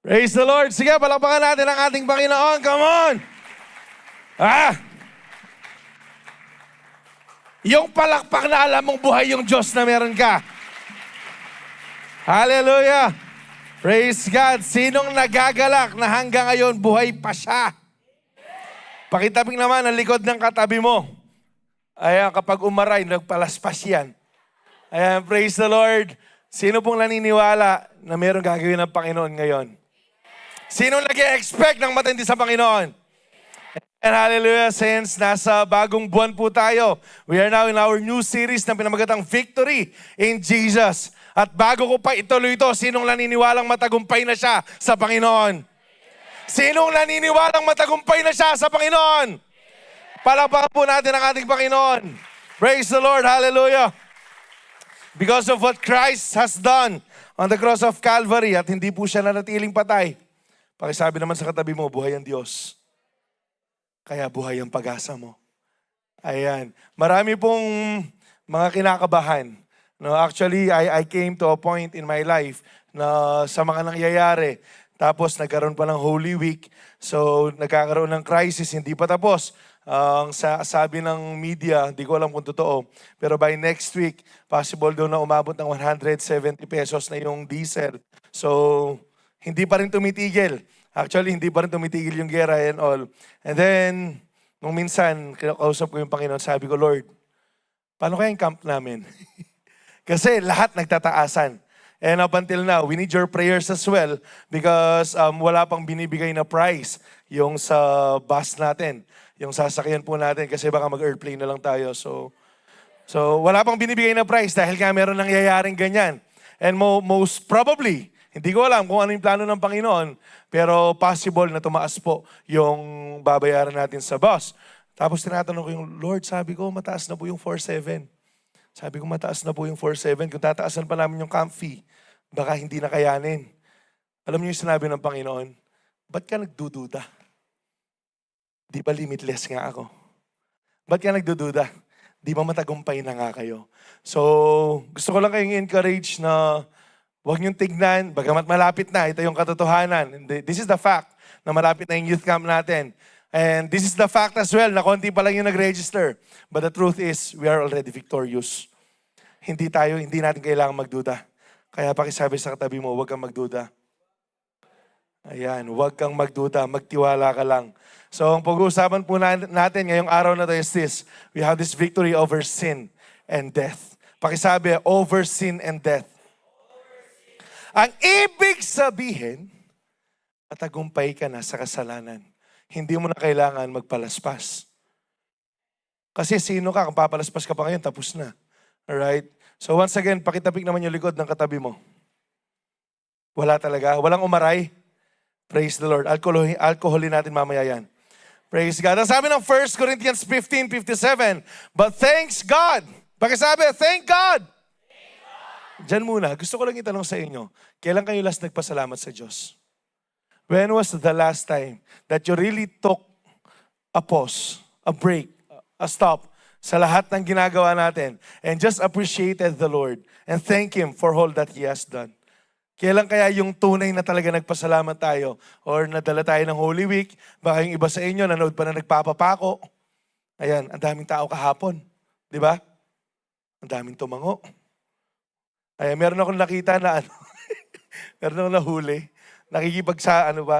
Praise the Lord. Sige, palakpakan natin ang ating Panginoon. Come on! Yung palakpak na alam mong buhay yung Diyos na meron ka. Hallelujah! Praise God. Sinong nagagalak na hanggang ngayon buhay pa siya? Pakitabing naman ang likod ng katabi mo. Ayan, kapag umaray, nagpalaspas yan. Ayan, praise the Lord. Sino pong naniniwala na meron gagawin ng Panginoon ngayon? Sino nag-expect ng matindi sa Panginoon? And hallelujah, saints, nasa bagong buwan po tayo. We are now in our new series na pinamagatang Victory in Jesus. At bago ko pa ituloy ito, sinong naniniwalang matagumpay na siya sa Panginoon? Sinong naniniwalang matagumpay na siya sa Panginoon? Palakpakan po natin ang ating Panginoon. Praise the Lord, hallelujah. Because of what Christ has done on the cross of Calvary at hindi po siya nanatiling patay. Pakisabi naman sa katabi mo, buhay ang Diyos. Kaya buhay ang pag-asa mo. Ayan. Marami pong mga kinakabahan. No, actually, I came to a point in my life na sa mga nangyayari, tapos nagkaroon pa ng Holy Week. So, nagkakaroon ng crisis, hindi pa tapos. Ang sabi ng media, hindi ko alam kung totoo, pero by next week, possible daw na umabot ng 170 pesos na yung diesel. So, hindi pa rin tumitigil. Actually, hindi pa rin tumitigil yung gera and all. And then, nung minsan, kinakausap ko yung Panginoon, sabi ko, Lord, paano kaya yung camp namin? Kasi lahat nagtataasan. And up until now, we need your prayers as well because wala pang binibigay na price yung sa bus natin. Yung sasakyan po natin kasi baka mag-airplane na lang tayo. So wala pang binibigay na price dahil nga meron nangyayaring ganyan. And most probably, hindi ko alam kung ano yung plano ng Panginoon, pero possible na tumaas po yung babayaran natin sa bus. Tapos tinatanong ko yung, Lord, sabi ko, mataas na po yung 4,700. Sabi ko, mataas na po yung 4,700. Kung tataasan pa namin yung camp fee, baka hindi na kayanin. Alam niyo yung sinabi ng Panginoon, ba't ka nagdududa? Di ba limitless nga ako? Ba't ka nagdududa? Di ba matagumpay na nga kayo? So, gusto ko lang kayong encourage na huwag niyong tignan, bagamat malapit na, ito yung katotohanan. This is the fact na malapit na yung youth camp natin. And this is the fact as well na konti pa lang yung nag-register. But the truth is, we are already victorious. Hindi natin kailangan magduda. Kaya pakisabi sa katabi mo, huwag kang magduda. Ayan, huwag kang magduda, magtiwala ka lang. So, ang pag-uusapan po natin ngayong araw na ito is this. We have this victory over sin and death. Pakisabi, over sin and death. Ang ibig sabihin, matagumpay ka na sa kasalanan. Hindi mo na kailangan magpalaspas. Kasi sino ka? Kung papalaspas ka pa ngayon, tapos na. Alright? So once again, pakitapik naman yung likod ng katabi mo. Wala talaga. Walang umaray. Praise the Lord. Alcoholin natin mamaya yan. Praise God. Ang sabi ng 1 Corinthians 15:57, but thanks God. Pakisabi, thank God. Diyan muna, gusto ko lang itanong sa inyo, kailan kayo last nagpasalamat sa Diyos? When was the last time that you really took a pause, a break, a stop sa lahat ng ginagawa natin and just appreciated the Lord and thank Him for all that He has done? Kailan kaya yung tunay na talaga nagpasalamat tayo or nadala tayo ng Holy Week? Baka yung iba sa inyo, nanood pa na nagpapapako. Ayan, ang daming tao kahapon. Di ba? Ang daming tumango. Ayan, meron akong nakita na meron akong nahuli.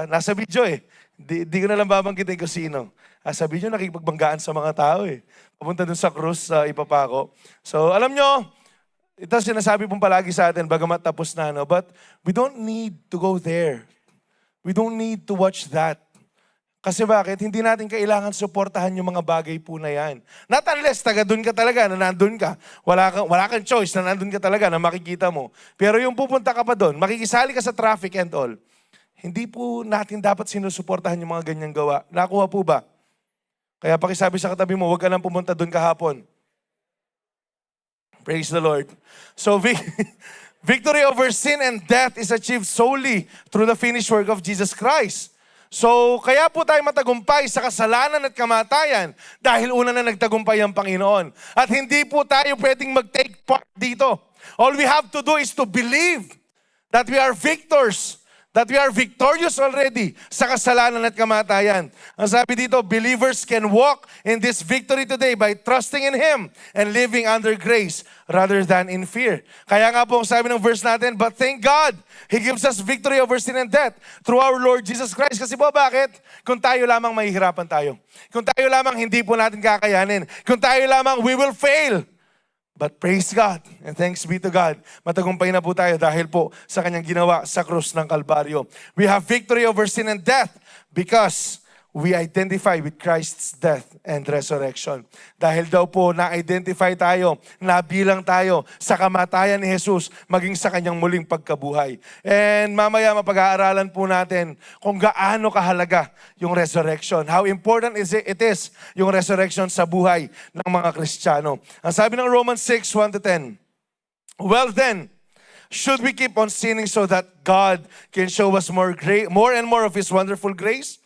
Nasa video eh. Di ko na lang babanggitin ko sino. Sa video, nakikipagbanggaan sa mga tao eh. Papunta dun sa krus, ipapako. So, alam nyo, ito sinasabi pong palagi sa atin, bagamat tapos na, no? But we don't need to go there. We don't need to watch that. Kasi bakit? Hindi natin kailangan suportahan yung mga bagay po na yan. Not unless taga dun ka talaga, na nandun ka. Wala kang choice na nandun ka talaga, na makikita mo. Pero yung pupunta ka pa dun, makikisali ka sa traffic and all, hindi po natin dapat sinusuportahan yung mga ganyang gawa. Nakuha po ba? Kaya pakisabi sa katabi mo, huwag ka nang pumunta dun kahapon. Praise the Lord. So, victory over sin and death is achieved solely through the finished work of Jesus Christ. So, kaya po tayo matagumpay sa kasalanan at kamatayan dahil una na nagtagumpay ang Panginoon. At hindi po tayo pwedeng mag-take part dito. All we have to do is to believe that we are victors That we are victorious already sa kasalanan at kamatayan. Ang sabi dito, believers can walk in this victory today by trusting in Him and living under grace rather than in fear. Kaya nga po ang sabi ng verse natin, but thank God, He gives us victory over sin and death through our Lord Jesus Christ. Kasi po bakit? Kung tayo lamang mahihirapan tayo. Kung tayo lamang hindi po natin kakayanin. Kung tayo lamang, we will fail. But praise God and thanks be to God. Matagumpay na po tayo dahil po sa kanyang ginawa sa krus ng Kalbaryo. We have victory over sin and death because we identify with Christ's death and resurrection. Dahil daw po na-identify tayo, nabilang tayo sa kamatayan ni Jesus maging sa kanyang muling pagkabuhay. And mamaya mapag-aaralan po natin kung gaano kahalaga yung resurrection. How important it is yung resurrection sa buhay ng mga Kristiyano. Ang sabi ng Romans 6:1-10, well then, should we keep on sinning so that God can show us more and more of His wonderful grace?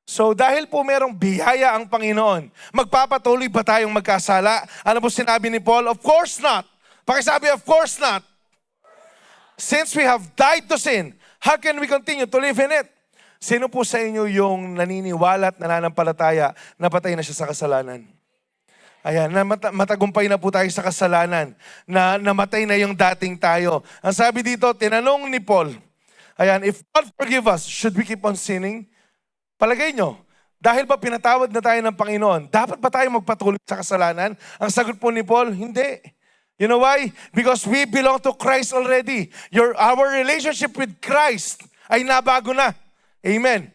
So dahil po merong biyaya ang Panginoon, magpapatuloy ba tayong magkasala? Ano po sinabi ni Paul? Of course not. Pakisabi, of course not. Since we have died to sin, how can we continue to live in it? Sino po sa inyo yung naniniwala at nananampalataya na patay na siya sa kasalanan? Ayan, matagumpay na po tayo sa kasalanan, na namatay na yung dating tayo. Ang sabi dito, tinanong ni Paul, ayan, if God forgive us, should we keep on sinning? Palagay nyo, dahil ba pinatawad na tayo ng Panginoon, dapat ba tayo magpatuloy sa kasalanan? Ang sagot po ni Paul, hindi. You know why? Because we belong to Christ already. Our relationship with Christ ay nabago na. Amen.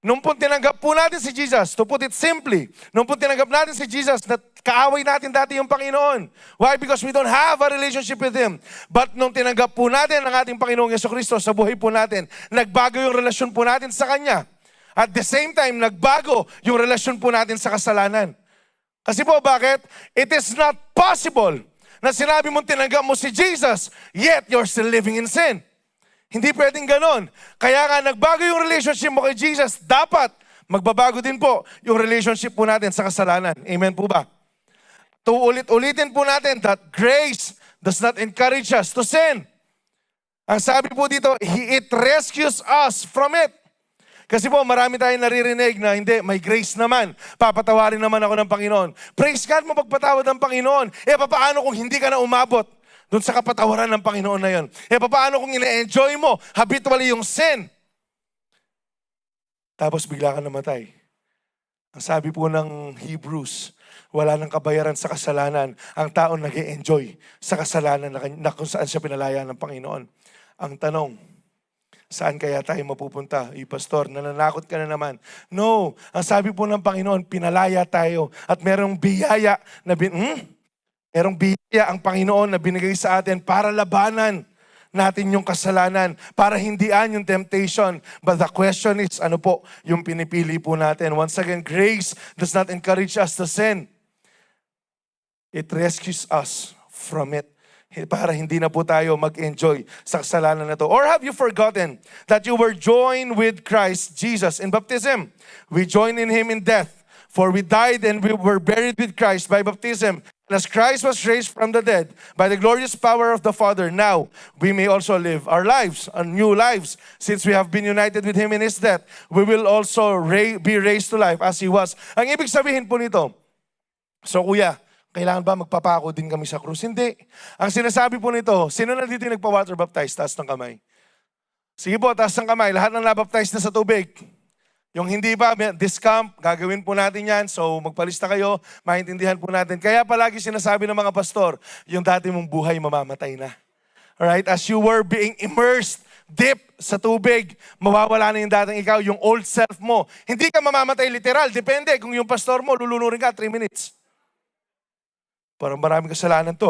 Nung po tinanggap po natin si Jesus, to put it simply, nung po tinanggap natin si Jesus, na kaaway natin dati yung Panginoon. Why? Because we don't have a relationship with Him. But nung tinanggap po natin ang ating Panginoong Jesucristo sa buhay po natin, nagbago yung relasyon po natin sa Kanya. At the same time, nagbago yung relasyon po natin sa kasalanan. Kasi po, bakit? It is not possible na sinabi mong tinanggap mo si Jesus, yet you're still living in sin. Hindi pwedeng ganon. Kaya nga, nagbago yung relationship mo kay Jesus, dapat magbabago din po yung relationship po natin sa kasalanan. Amen po ba? Ulit-ulitin po natin that grace does not encourage us to sin. Ang sabi po dito, it rescues us from it. Kasi po, marami tayong naririnig na hindi, may grace naman. Papatawarin naman ako ng Panginoon. Praise God mo pagpatawad ng Panginoon. Paano kung hindi ka na umabot doon sa kapatawaran ng Panginoon na yon? Paano kung ina-enjoy mo habitually yung sin? Tapos bigla ka namatay. Ang sabi po ng Hebrews, wala nang kabayaran sa kasalanan ang taong nag-e-enjoy sa kasalanan na kung saan siya pinalaya ng Panginoon. Ang tanong, saan kaya tayo mapupunta? Pastor, nananakot ka na naman. No, ang sabi po ng Panginoon, pinalaya tayo at merong biyaya na merong biyaya ang Panginoon na binigay sa atin para labanan natin yung kasalanan, para hindian yung temptation. But the question is, ano po yung pinipili po natin? Once again, grace does not encourage us to sin. It rescues us from it. Para hindi na po tayo mag-enjoy sa kasalanan na to. Or have you forgotten that you were joined with Christ Jesus in baptism? We joined in Him in death, for we died and we were buried with Christ by baptism. And as Christ was raised from the dead by the glorious power of the Father, now we may also live our lives, our new lives. Since we have been united with Him in His death, we will also be raised to life as He was. Ang ibig sabihin po nito, so kuya, kailangan ba magpapako din kami sa krus? Hindi. Ang sinasabi po nito, sino na dito yung nagpa-water baptize? Taas ng kamay. Sige po, taas ng kamay. Lahat ng nabaptize na sa tubig. Yung hindi pa, discount, gagawin po natin yan. So magpalista kayo, maintindihan po natin. Kaya palagi sinasabi ng mga pastor, yung dati mong buhay mamamatay na. Alright? As you were being immersed deep sa tubig, mawawala na yung dating ikaw, yung old self mo. Hindi ka mamamatay literal. Depende kung yung pastor mo, lulunurin ka 3 minutes. Parang maraming kasalanan to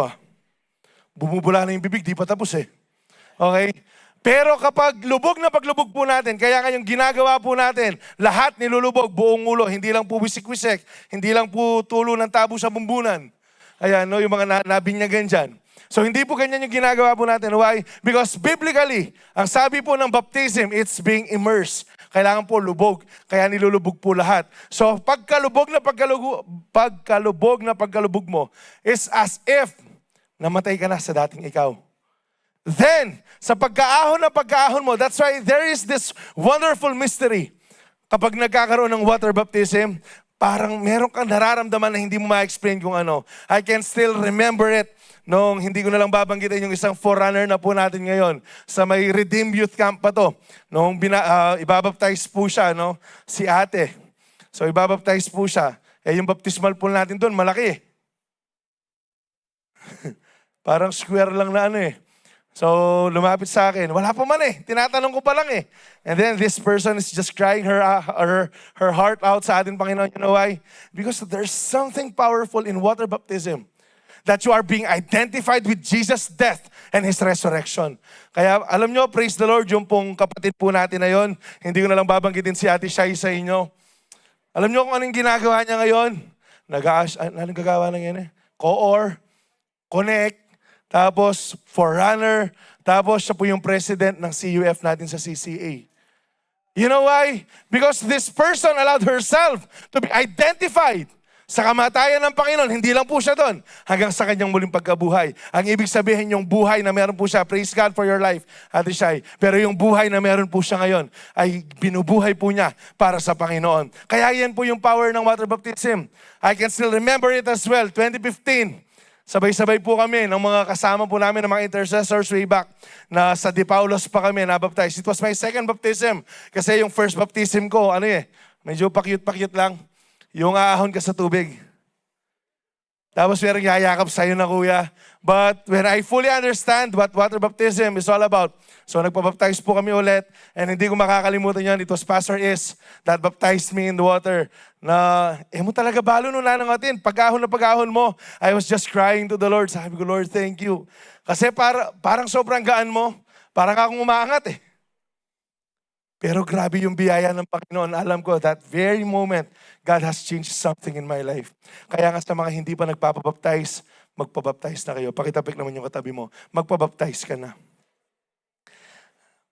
Bumubula na yung bibig, di pa tapos Okay? Pero kapag lubog na paglubog po natin, kaya ngayong ginagawa po natin, lahat nilulubog, buong ulo, hindi lang po wisik-wisik, hindi lang po tulo ng tabo sa bumbunan. Ayan, no, yung mga nabinyagan dyan. So hindi po ganyan yung ginagawa po natin. Why? Because biblically, ang sabi po ng baptism, it's being immersed. Kailangan po lubog, kaya nilulubog po lahat. So pagkalubog na pagkalubog mo is as if namatay ka na sa dating ikaw. Then, sa pagkaahon mo, that's why there is this wonderful mystery. Kapag nagkakaroon ng water baptism, parang meron kang nararamdaman na hindi mo ma-explain kung ano. I can still remember it nung hindi ko na lang babanggitin yung isang forerunner na po natin ngayon. Sa may Redeemed Youth Camp pa to. Nung ibabaptize po siya, no? Si ate. So ibabaptize po siya. Yung baptismal pool natin doon, malaki. Parang square lang na ano eh. So, lumapit sa akin. Wala pa man eh. Tinatanong ko pa lang eh. And then this person is just crying her heart out sa atin, Panginoon. You know why? Because there's something powerful in water baptism. That you are being identified with Jesus' death and His resurrection. Kaya alam nyo, praise the Lord, yung pong kapatid po natin na yon, hindi ko na lang babanggitin si Ate Shai sa inyo. Alam nyo kung anong ginagawa niya ngayon? Anong gagawa na yan eh? Coor, Connect, tapos forerunner, tapos siya po yung president ng CUF natin sa CCA. You know why? Because this person allowed herself to be identified sa kamatayan ng Panginoon. Hindi lang po siya doon, hanggang sa kanyang muling pagkabuhay. Ang ibig sabihin yung buhay na meron po siya, praise God for your life, Ate Shai. Pero yung buhay na meron po siya ngayon, ay binubuhay po niya para sa Panginoon. Kaya yan po yung power ng water baptism. I can still remember it as well, 2015. Sabay-sabay po kami ng mga kasama po namin ng mga intercessors way back na sa Di Paulos pa kami nabaptize. It was my second baptism. Kasi yung first baptism ko, medyo pakyut-pakyut lang. Yung aahon ka sa tubig. Tapos merong yayakap sa'yo na kuya. But when I fully understand what water baptism is all about, so nagpabaptize po kami ulit, and hindi ko makakalimutan yan, it was Pastor Is that baptized me in the water, na, mo talaga balo nung nanangatin. Pag-ahon na pag-ahon mo, I was just crying to the Lord. Sabi ko, Lord, thank you. Kasi parang sobrang gaan mo, parang akong umaangat eh. Pero grabe yung biyaya ng Panginoon. Alam ko, that very moment, God has changed something in my life. Kaya nga sa mga hindi pa nagpapabaptize, magpabaptize na kayo. Pakitapik naman yung katabi mo. Magpabaptize ka na.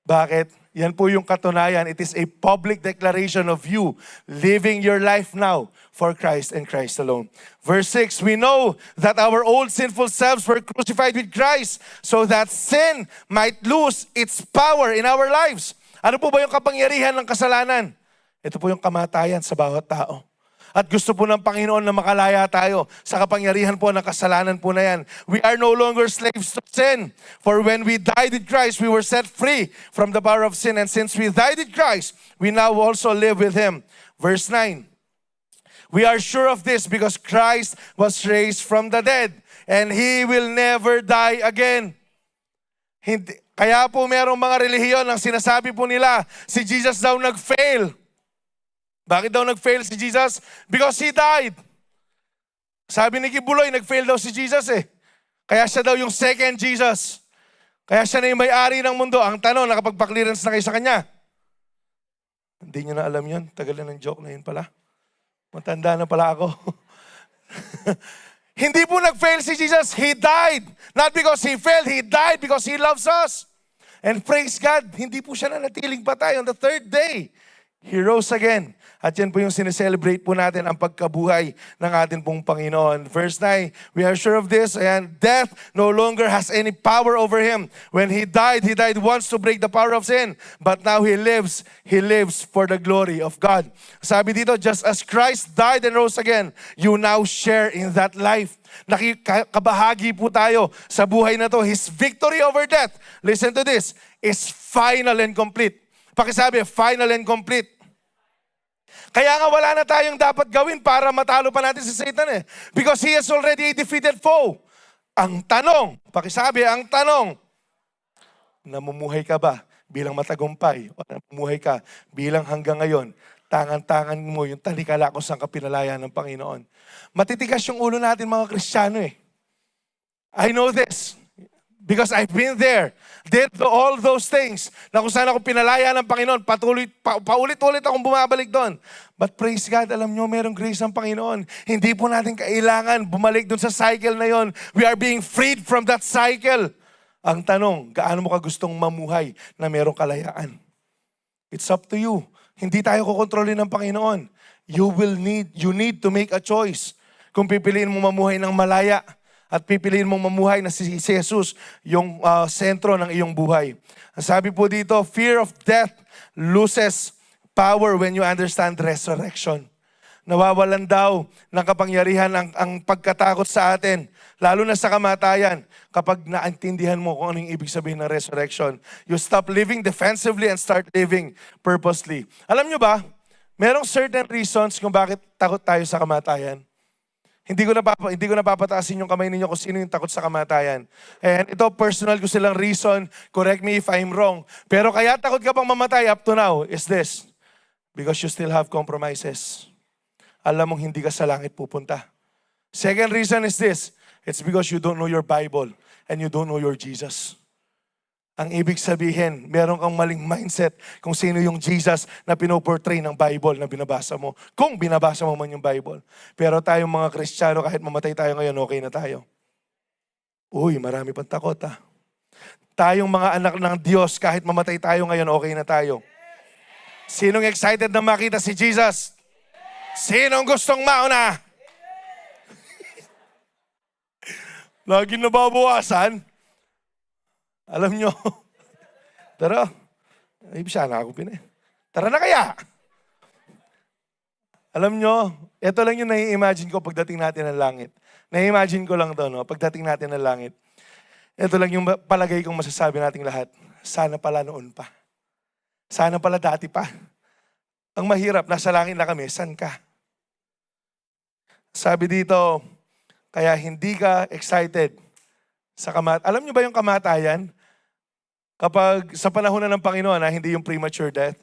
Bakit? Yan po yung katunayan. It is a public declaration of you living your life now for Christ and Christ alone. Verse 6, we know that our old sinful selves were crucified with Christ so that sin might lose its power in our lives. Ano po ba yung kapangyarihan ng kasalanan? Ito po yung kamatayan sa bawat tao. At gusto po ng Panginoon na makalaya tayo sa kapangyarihan po ng kasalanan po na yan. We are no longer slaves to sin. For when we died with Christ, we were set free from the power of sin. And since we died with Christ, we now also live with Him. Verse 9. We are sure of this because Christ was raised from the dead, and He will never die again. Kaya po merong mga relihiyon ang sinasabi po nila, si Jesus daw nag-fail. Bakit daw nag-fail si Jesus? Because He died. Sabi ni Kibuloy, nag-fail daw si Jesus eh. Kaya siya daw yung second Jesus. Kaya siya na yung may-ari ng mundo. Ang tanong, nakapagpa-clearance na kayo sa Kanya? Hindi niyo na alam yun. Tagal na ng joke na yun pala. Matanda na pala ako. Hindi po nag-fail si Jesus. He died. Not because He failed. He died because He loves us. And praise God, hindi po siya nanatiling patay. On the third day, He rose again. At yan po yung sineselebrate po natin ang pagkabuhay ng ating pong Panginoon. Verse 9, we are sure of this, and death no longer has any power over Him. When He died once to break the power of sin. But now He lives for the glory of God. Sabi dito, just as Christ died and rose again, you now share in that life. Nakikabahagi po tayo sa buhay na to. His victory over death, listen to this, is final and complete. Pakisabi, final and complete. Kaya nga wala na tayong dapat gawin para matalo pa natin si Satan eh. Because he is already a defeated foe. Ang tanong, pakisabi, ang tanong, namumuhay ka ba bilang matagumpay? O namumuhay ka bilang hanggang ngayon, tangan-tangan mo yung talikala kung saan ka pinalaya ng Panginoon. Matitigas yung ulo natin mga Kristiyano eh. I know this. Because I've been there. Did all those things na kung saan ako pinalaya ng Panginoon, paulit-ulit akong bumabalik doon. But praise God, alam nyo, merong grace ng Panginoon. Hindi po natin kailangan bumalik doon sa cycle na yon. We are being freed from that cycle. Ang tanong, gaano mo ka gustong mamuhay na merong kalayaan? It's up to you. Hindi tayo kukontrolin ng Panginoon. You need to make a choice. Kung pipiliin mo mamuhay ng malaya, At pipiliin mong mamuhay na si Jesus yung sentro ng iyong buhay. Ang sabi po dito, fear of death loses power when you understand resurrection. Nawawalan daw ng kapangyarihan ang pagkatakot sa atin, lalo na sa kamatayan, kapag naintindihan mo kung anong ibig sabihin ng resurrection. You stop living defensively and start living purposely. Alam nyo ba, merong certain reasons kung bakit takot tayo sa kamatayan. Hindi ko napapataasin yung kamay ninyo kung sino yung takot sa kamatayan. And ito, personal ko silang reason. Correct me if I'm wrong. Pero kaya takot ka pang mamatay up to now is this. Because you still have compromises. Alam mong hindi ka sa langit pupunta. Second reason is this. It's because you don't know your Bible and you don't know your Jesus. Ang ibig sabihin, meron kang maling mindset kung sino yung Jesus na pinoportray ng Bible na binabasa mo. Kung binabasa mo man yung Bible. Pero tayong mga Kristiyano, kahit mamatay tayo ngayon, okay na tayo. Uy, marami pang takot ha. Tayong mga anak ng Diyos, kahit mamatay tayo ngayon, okay na tayo. Sinong excited na makita si Jesus? Sinong gustong mauna? Lagi nababawasan. Alam nyo, tara, ay sana ako Tara na kaya. Alam nyo, ito lang yung nai-imagine ko pagdating natin ng langit. Nai-imagine ko lang to, no? Pagdating natin ng langit. Ito lang yung palagay kong masasabi nating lahat. Sana pala noon pa. Sana pala dati pa. Ang mahirap, nasa langit na kami, san ka? Sabi dito, kaya hindi ka excited sa kamatayan. Alam nyo ba yung kamatayan? Kapag sa panahon na ng Panginoon, hindi yung premature death,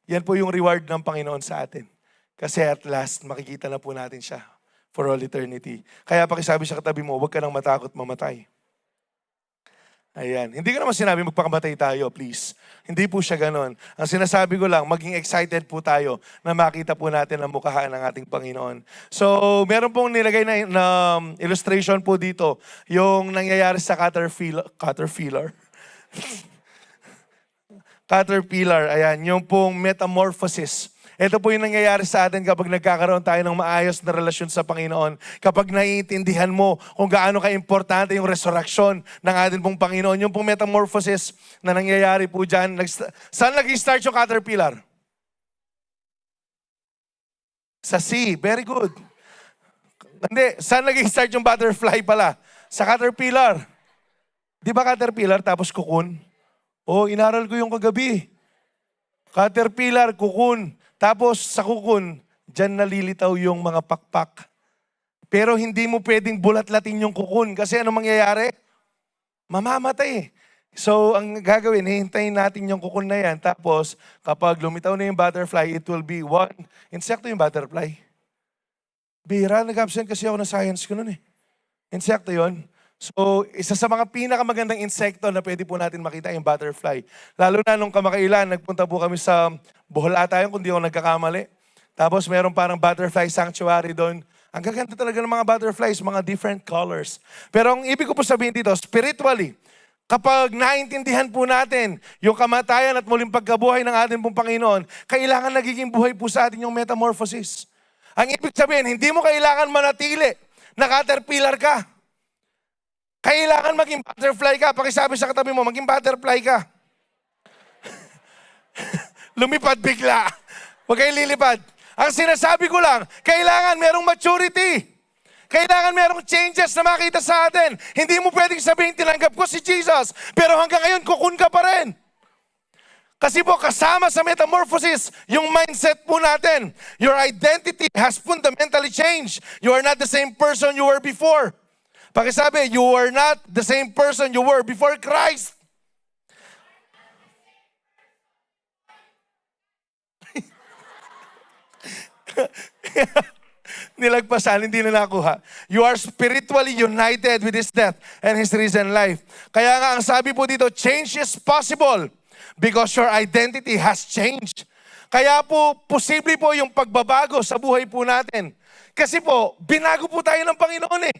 yan po yung reward ng Panginoon sa atin. Kasi at last, makikita na po natin siya for all eternity. Kaya pakisabi sa katabi mo, huwag ka nang matakot mamatay. Ayan. Hindi ko naman sinabi magpakamatay tayo, please. Hindi po siya ganon. Ang sinasabi ko lang, maging excited po tayo na makita po natin ang mukhaan ng ating Panginoon. So, meron pong nilagay na illustration po dito, yung nangyayari sa caterpillar. Caterpillar, ayan, yung pong metamorphosis. Ito po yung nangyayari sa atin kapag nagkakaroon tayo ng maayos na relasyon sa Panginoon. Kapag naiintindihan mo kung gaano ka-importante yung resurrection ng ating pong Panginoon. Yung pong metamorphosis na nangyayari po dyan. Saan nag-start yung caterpillar? Sa sea. Very good. Hindi, saan nag-start yung butterfly pala? Sa caterpillar. Di ba caterpillar tapos cocoon? Oh, inaral ko yung kagabi. Caterpillar, cocoon. Tapos sa cocoon, dyan nalilitaw yung mga pakpak. Pero hindi mo pwedeng bulat-latin yung cocoon kasi ano mangyayari? Mamamatay. So ang gagawin, hihintayin natin yung cocoon na yan. Tapos kapag lumitaw na yung butterfly, it will be one. Insekto yung butterfly. Bira, nag-absent kasi ako ng science ko nun eh. Insekto yon. So, isa sa mga pinakamagandang insekto na pwede po natin makita yung butterfly. Lalo na nung kamakailan, nagpunta po kami sa Bohol ata yun, kung di ako nagkakamali. Tapos meron parang butterfly sanctuary doon. Ang gaganda talaga ng mga butterflies, mga different colors. Pero ang ibig ko po sabihin dito, spiritually, kapag naintindihan po natin yung kamatayan at muling pagkabuhay ng ating pong Panginoon, kailangan nagiging buhay po sa atin yung metamorphosis. Ang ibig sabihin, hindi mo kailangan manatili na caterpillar ka. Kailangan maging butterfly ka. Pakisabi sa katabi mo, maging butterfly ka. Lumipad bigla. Huwag kayong lilipad. Ang sinasabi ko lang, kailangan merong maturity. Kailangan merong changes na makita sa atin. Hindi mo pwedeng sabihin, tinanggap ko si Jesus, pero hanggang ngayon, kukun ka pa rin. Kasi po, kasama sa metamorphosis, yung mindset po natin. Your identity has fundamentally changed. You are not the same person you were before. Pakisabi, you are not the same person you were before Christ. Nilagpasan, hindi na nakuha. You are spiritually united with His death and His risen life. Kaya nga ang sabi po dito, change is possible because your identity has changed. Kaya po, posible po yung pagbabago sa buhay po natin. Kasi po, binago po tayo ng Panginoon eh.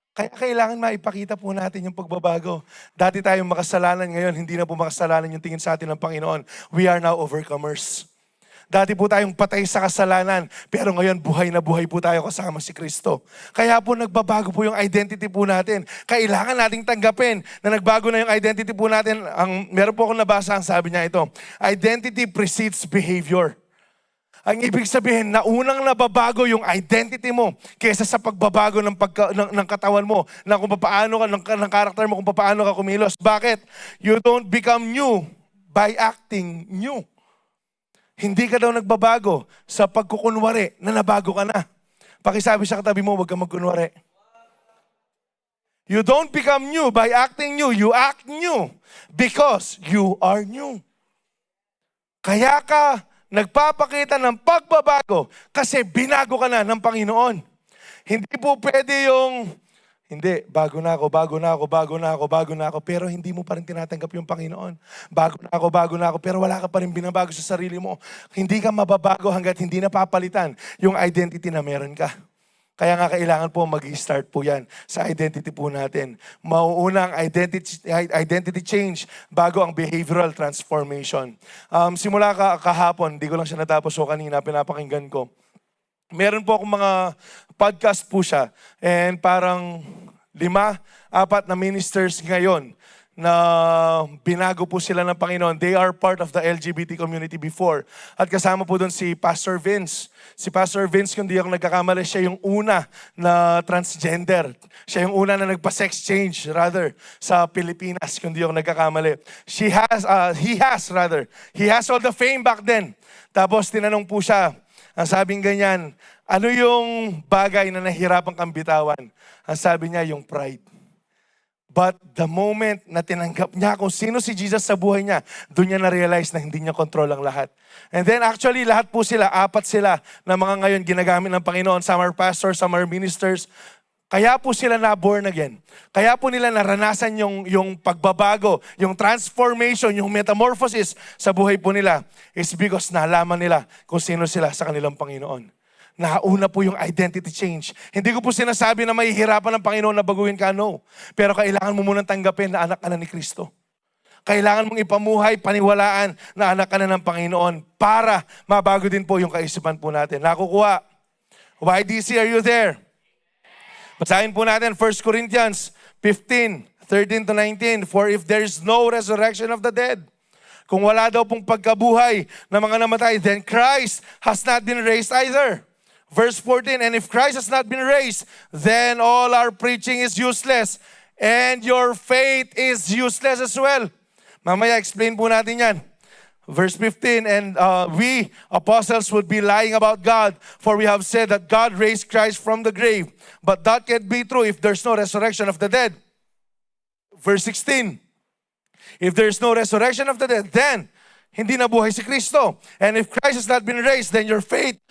Kaya kailangan maipakita po natin yung pagbabago. Dati tayong makasalanan, ngayon hindi na po makasalanan yung tingin sa atin ng Panginoon. We are now overcomers. Dati po tayong patay sa kasalanan, pero ngayon buhay na buhay po tayo kasama si Kristo. Kaya po nagbabago po yung identity po natin. Kailangan nating tanggapin na nagbago na yung identity po natin. Meron po akong nabasa, ang sabi niya ito, identity precedes behavior. Ang ibig sabihin, naunang nababago yung identity mo kaysa sa pagbabago ng katawan mo, na kung paano ka, ng karakter mo, kung paano ka kumilos. Bakit? You don't become new by acting new. Hindi ka daw nagbabago sa pagkukunwari na nabago ka na. Pakisabi sa katabi mo, huwag kang magkunwari. You don't become new by acting new. You act new because you are new. Kaya ka nagpapakita ng pagbabago kasi binago ka na ng Panginoon. Hindi po pwede yung, hindi, bago na ako, pero hindi mo pa rin tinatanggap yung Panginoon. Bago na ako, pero wala ka pa rin binabago sa sarili mo. Hindi ka mababago hanggat hindi napapalitan yung identity na meron ka. Kaya nga kailangan po mag-start po yan sa identity po natin. Mauuna ang identity change bago ang behavioral transformation. Simula kahapon, di ko lang siya natapos so kanina, pinapakinggan ko. Meron po akong mga podcast po siya. And parang 4 na ministers ngayon na binago po sila ng Panginoon. They are part of the LGBT community before. At kasama po doon si Pastor Vince. Si Pastor Vince, kung di ako nagkakamali, siya yung una na transgender. Siya yung una na nagpa-sex change, rather, sa Pilipinas, kung di ako nagkakamali. He has all the fame back then. Tapos tinanong po siya, ang sabing ganyan, ano yung bagay na nahihirapan kang bitawan? Ang sabi niya, yung pride. But the moment na tinanggap niya kung sino si Jesus sa buhay niya, doon niya na-realize na hindi niya control ang lahat. And then actually, lahat po sila, 4 sila na mga ngayon ginagamit ng Panginoon. Some are pastors, some are ministers. Kaya po sila na-born again. Kaya po nila naranasan yung pagbabago, yung transformation, yung metamorphosis sa buhay po nila is because nalaman nila kung sino sila sa kanilang Panginoon. Nauna po yung identity change. Hindi ko po sinasabi na mahihirapan ng Panginoon na baguhin ka, no. Pero kailangan mo munang tanggapin na anak ka na ni Kristo. Kailangan mong ipamuhay, paniwalaan na anak ka na ng Panginoon para mabago din po yung kaisipan po natin. Nakukuha. YDC, are you there? Basahin po natin 1 Corinthians 15:13-19. For if there is no resurrection of the dead, kung wala daw pong pagkabuhay ng mga namatay, then Christ has not been raised either. Verse 14, and if Christ has not been raised, then all our preaching is useless, and your faith is useless as well. Mamaya, explain po natin yan. Verse 15, and we, apostles, would be lying about God, for we have said that God raised Christ from the grave. But that can't be true if there's no resurrection of the dead. Verse 16, if there's no resurrection of the dead, then hindi na buhay si Kristo. And if Christ has not been raised, then your faith,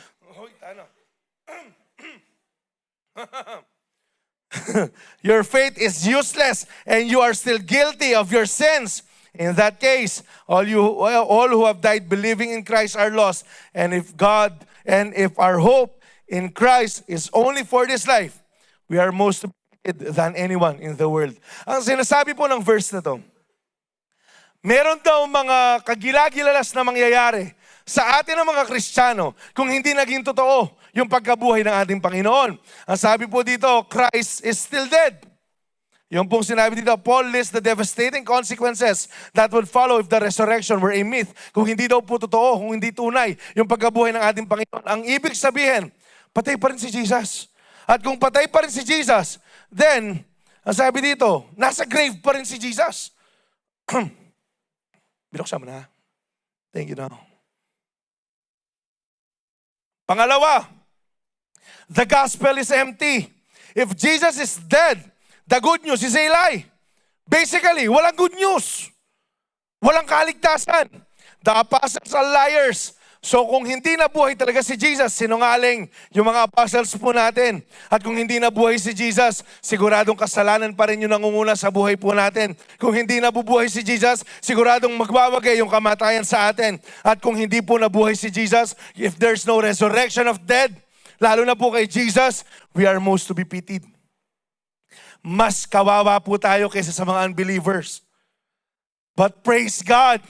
your faith is useless, and you are still guilty of your sins. In that case, all who have died believing in Christ are lost. And if our hope in Christ is only for this life, we are most wicked than anyone in the world. Ang sinasabi po ng verse na to, meron daw mga kagilagilalas na mangyayari sa atin ng mga Kristiyano kung hindi naging totoo yung pagkabuhay ng ating Panginoon. Ang sabi po dito, Christ is still dead. Yung pong sinabi dito, Paul lists the devastating consequences that would follow if the resurrection were a myth. Kung hindi daw po totoo, kung hindi tunay yung pagkabuhay ng ating Panginoon. Ang ibig sabihin, patay pa rin si Jesus. At kung patay pa rin si Jesus, then, ang sabi dito, nasa grave pa rin si Jesus. Binuksan mo na. Thank you now. Pangalawa, the gospel is empty. If Jesus is dead, the good news is a lie. Basically, walang good news. Walang kaligtasan. The apostles are liars. So kung hindi nabuhay talaga si Jesus, sinungaling yung mga apostles po natin. At kung hindi nabuhay si Jesus, siguradong kasalanan pa rin yung nangunguna sa buhay po natin. Kung hindi nabubuhay si Jesus, siguradong magbabagay yung kamatayan sa atin. At kung hindi po nabuhay si Jesus, if there's no resurrection of dead, lalo na po kay Jesus, we are most to be pitied. Mas kawawa po tayo kaysa sa mga unbelievers. But praise God.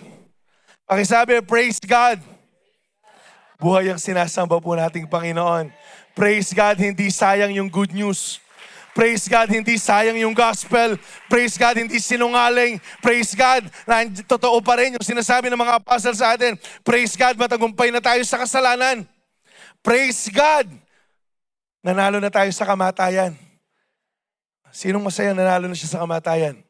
Pakisabi, praise God. Buhay ang sinasamba po nating Panginoon. Praise God, hindi sayang yung good news. Praise God, hindi sayang yung gospel. Praise God, hindi sinungaling. Praise God, na totoo pa rin yung sinasabi ng mga apostle sa atin. Praise God, matagumpay na tayo sa kasalanan. Praise God, nanalo na tayo sa kamatayan. Sinong masaya nanalo na siya sa kamatayan?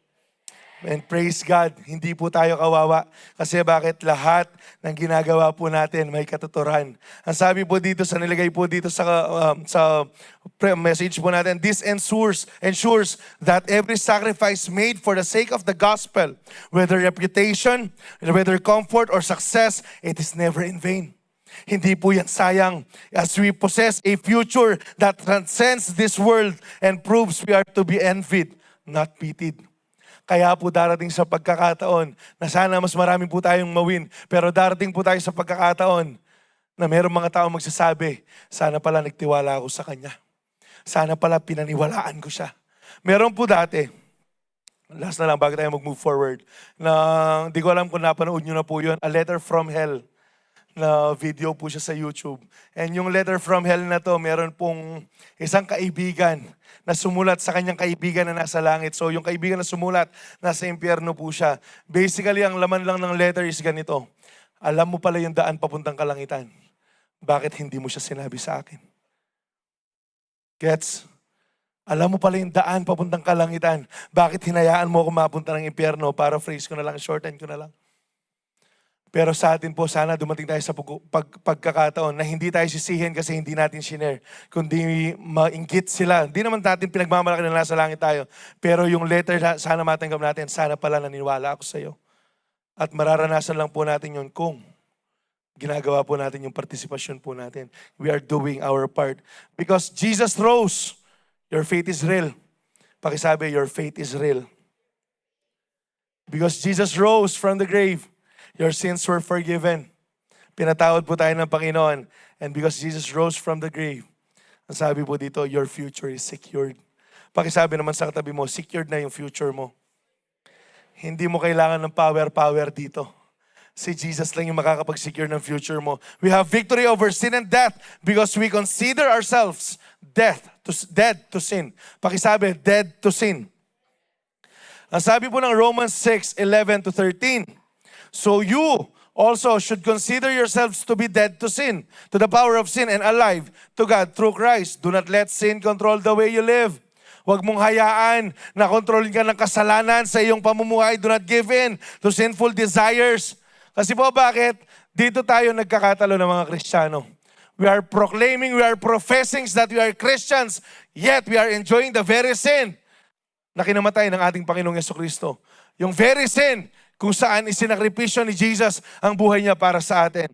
And praise God, hindi po tayo kawawa. Kasi bakit? Lahat ng ginagawa po natin may katuturan. Ang sabi po dito, nilagay po dito sa message po natin, this ensures that every sacrifice made for the sake of the gospel, whether reputation, whether comfort or success, it is never in vain. Hindi po yan sayang, as we possess a future that transcends this world and proves we are to be envied, not pitied. Kaya po darating sa pagkakataon na sana mas marami po tayong mawin. Pero darating po tayo sa pagkakataon na mayroong mga tao magsasabi, sana pala nagtiwala ako sa Kanya. Sana pala pinaniwalaan ko siya. Meron po dati, last na lang bago tayo mag-move forward, na di ko alam kung napanood nyo na po yun, A Letter from Hell, na video po siya sa YouTube. And yung Letter from Hell na to, meron pong isang kaibigan na sumulat sa kanyang kaibigan na nasa langit. So yung kaibigan na sumulat, nasa impyerno po siya. Basically, ang laman lang ng letter is ganito. Alam mo pala yung daan papuntang kalangitan. Bakit hindi mo siya sinabi sa akin? Gets? Alam mo pala yung daan papuntang kalangitan. Bakit hinayaan mo ako mapunta ng impyerno? Paraphrase ko na lang, shorten ko na lang. Pero sa atin po, sana dumating tayo sa pagkakataon na hindi tayo sisihin kasi hindi natin shinare. Kundi mainggit sila. Hindi naman natin pinagmamalaki na nasa langit tayo. Pero yung letter, sana matanggap natin, sana pala naniniwala ako sa iyo. At mararanasan lang po natin yun kung ginagawa po natin yung partisipasyon po natin. We are doing our part. Because Jesus rose, your faith is real. Pakisabi, your faith is real. Because Jesus rose from the grave, your sins were forgiven. Pinatawad po tayo ng Panginoon. And because Jesus rose from the grave, ang sabi po dito, your future is secured. Pakisabi naman sa katabi mo, secured na yung future mo. Hindi mo kailangan ng power dito. Si Jesus lang yung makakapag-secure ng future mo. We have victory over sin and death because we consider ourselves dead to sin. Pakisabi, dead to sin. Ang sabi po ng Romans 6:11-13, so you also should consider yourselves to be dead to sin, to the power of sin, and alive to God through Christ. Do not let sin control the way you live. Huwag mong hayaan na kontrolin ka ng kasalanan sa iyong pamumuhay. Do not give in to sinful desires. Kasi po bakit? Dito tayo nagkakatalo ng mga Kristiyano. We are proclaiming, we are professing that we are Christians, yet we are enjoying the very sin na kinamatay ng ating Panginoong Yesukristo. Yung very sin kung saan isinakripisyo ni Jesus ang buhay niya para sa atin.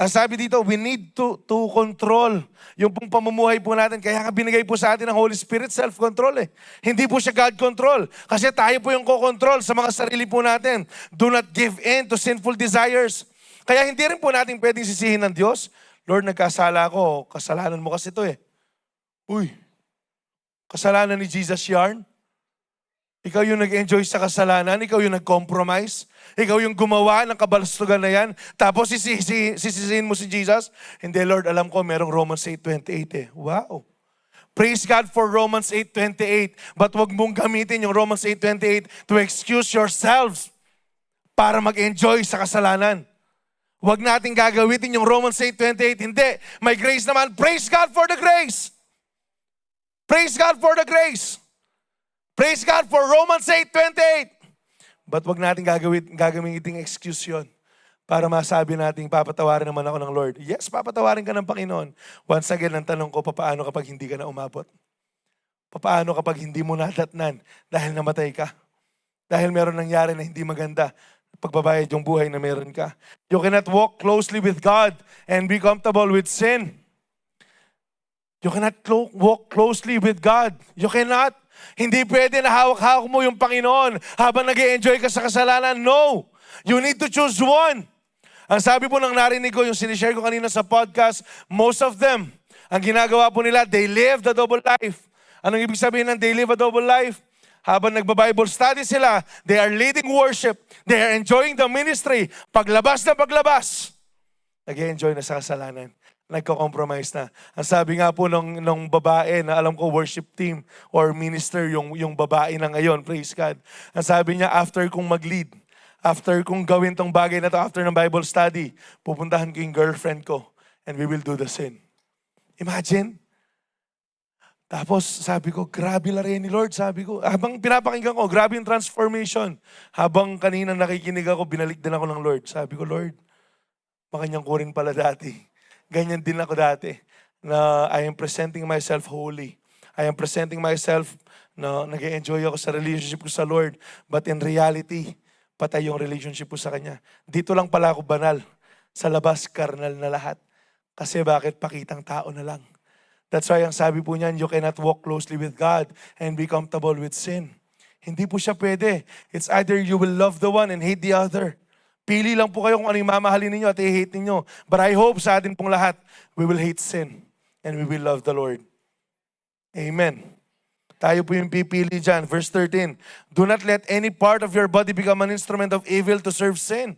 Sabi dito, we need to control yung pong pamumuhay po natin. Kaya nga binigay po sa atin ng Holy Spirit, self-control eh. Hindi po siya God control. Kasi tayo po yung co-control sa mga sarili po natin. Do not give in to sinful desires. Kaya hindi rin po natin pwedeng sisihin ng Diyos. Lord, nagkasala ako. Kasalanan mo kasi ito eh. Uy, kasalanan ni Jesus yarn? Ikaw yung nag-enjoy sa kasalanan, ikaw yung nag-compromise, ikaw yung gumawa ng kabalastugan na yan, tapos sisisihin mo si Jesus? Hindi, Lord, alam ko merong Romans 8:28 eh. Wow. Praise God for Romans 8:28. But wag mong gamitin yung Romans 8:28 to excuse yourselves para mag-enjoy sa kasalanan. Wag natin gagawitin yung Romans 8:28. Hindi. May grace naman. Praise God for the grace. Praise God for the grace. Praise God for Romans 8:28. But wag natin gagamitin excuse yun para masabi natin, papatawarin naman ako ng Lord. Yes, papatawarin ka ng Panginoon. Once again, ang tanong ko, paano kapag hindi ka na umabot? Paano kapag hindi mo nadatnan dahil namatay ka? Dahil meron nangyari na hindi maganda, pagbabayad yung buhay na meron ka. You cannot walk closely with God and be comfortable with sin. You cannot walk closely with God. You cannot. Hindi pwede na hawak-hawak mo yung Panginoon habang nag-i-enjoy ka sa kasalanan. No! You need to choose one. Ang sabi po ng narinig ko, yung sinishare ko kanina sa podcast, most of them, ang ginagawa po nila, they live the double life. Anong ibig sabihin ng they live a double life? Habang nagba-Bible study sila, they are leading worship, they are enjoying the ministry. Paglabas na paglabas, nag-i-enjoy na sa kasalanan. nagko-compromise na. Ang sabi nga po nung babae na alam ko worship team or minister, yung babae na ngayon, praise God. Ang sabi niya, after kong mag-lead, after kong gawin tong bagay na to, after ng Bible study, pupuntahan ko yung girlfriend ko and we will do the same. Imagine. Tapos sabi ko, grabe la rin ni Lord. Sabi ko, habang pinapakinggan ko, grabe yung transformation. Habang kanina nakikinig ako, binalik din ako ng Lord. Sabi ko, Lord, makanyang ko rin pala dati. Ganyan din ako dati. Na I am presenting myself holy. I am presenting myself na nag-enjoy ako sa relationship ko sa Lord. But in reality, patay yung relationship ko sa Kanya. Dito lang pala ako banal. Sa labas, karnal na lahat. Kasi bakit? Pakitang tao na lang. That's why ang sabi po niyan, you cannot walk closely with God and be comfortable with sin. Hindi po siya pwede. It's either you will love the one and hate the other. Pili lang po kayo kung ano yung mamahalin ninyo at i-hate ninyo. But I hope sa atin pong lahat, we will hate sin and we will love the Lord. Amen. Tayo po yung pipili dyan. Verse 13, do not let any part of your body become an instrument of evil to serve sin.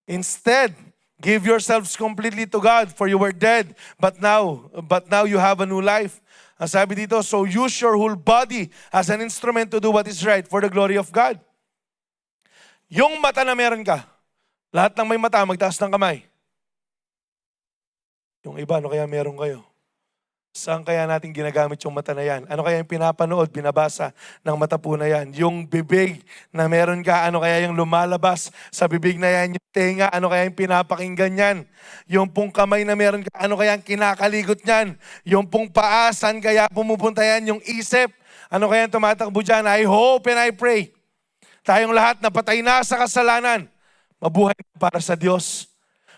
Instead, give yourselves completely to God, for you were dead, but now you have a new life. Ang sabi dito, so use your whole body as an instrument to do what is right for the glory of God. Yung mata na meron ka, lahat ng may mata, magtaas ng kamay. Yung iba, ano kaya meron kayo? Saan kaya natin ginagamit yung mata na yan? Ano kaya yung pinapanood, binabasa ng mata po na yan? Yung bibig na meron ka, ano kaya yung lumalabas sa bibig na yan? Yung tenga, ano kaya yung pinapakinggan yan? Yung pong kamay na meron ka, ano kaya yung kinakaligot yan? Yung pong paa, saan kaya pumupunta yan? Yung isip, ano kaya yung tumatakbo dyan? I hope and I pray. Tayong lahat na patay na sa kasalanan, mabuhay para sa Diyos.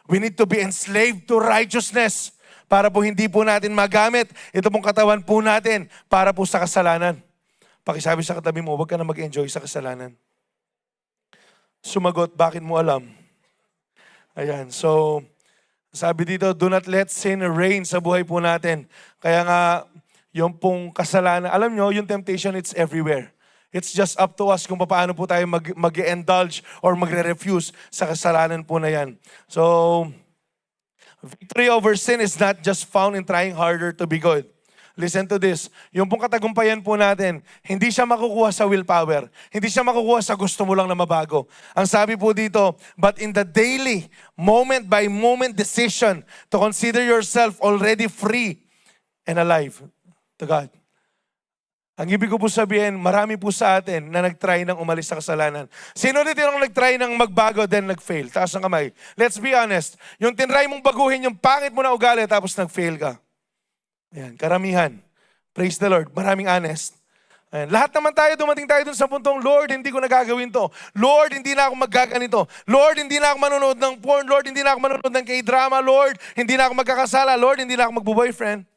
We need to be enslaved to righteousness. Para po hindi po natin magamit ito pong katawan po natin para po sa kasalanan. Pakisabi sa katabi mo, huwag ka na mag-enjoy sa kasalanan. Sumagot, bakit mo alam? Ayan, so sabi dito, do not let sin reign sa buhay po natin. Kaya nga, yung pong kasalanan, alam nyo, yung temptation, it's everywhere. It's just up to us kung paano po tayo mag-indulge or magre-refuse sa kasalanan po na yan. So, victory over sin is not just found in trying harder to be good. Listen to this. Yung pong katagumpayan po natin, hindi siya makukuha sa willpower. Hindi siya makukuha sa gusto mo lang na mabago. Ang sabi po dito, but in the daily, moment by moment decision to consider yourself already free and alive to God. Ang ibig ko po sabihin, marami po sa atin na nag-try ng umalis sa kasalanan. Sino dito yung nag-try ng magbago then nag-fail? Taas ng kamay. Let's be honest. Yung tinry mong baguhin yung pangit mo na ugali tapos nag-fail ka. Ayan, karamihan. Praise the Lord. Maraming honest. Ayan. Lahat naman tayo, dumating tayo dun sa puntong, Lord, hindi ko nagagawin to. Lord, hindi na ako maggaganito. Lord, hindi na ako manonood ng porn. Lord, hindi na ako manonood ng K-drama. Lord, hindi na ako magkakasala. Lord, hindi na ako magbo-boyfriend.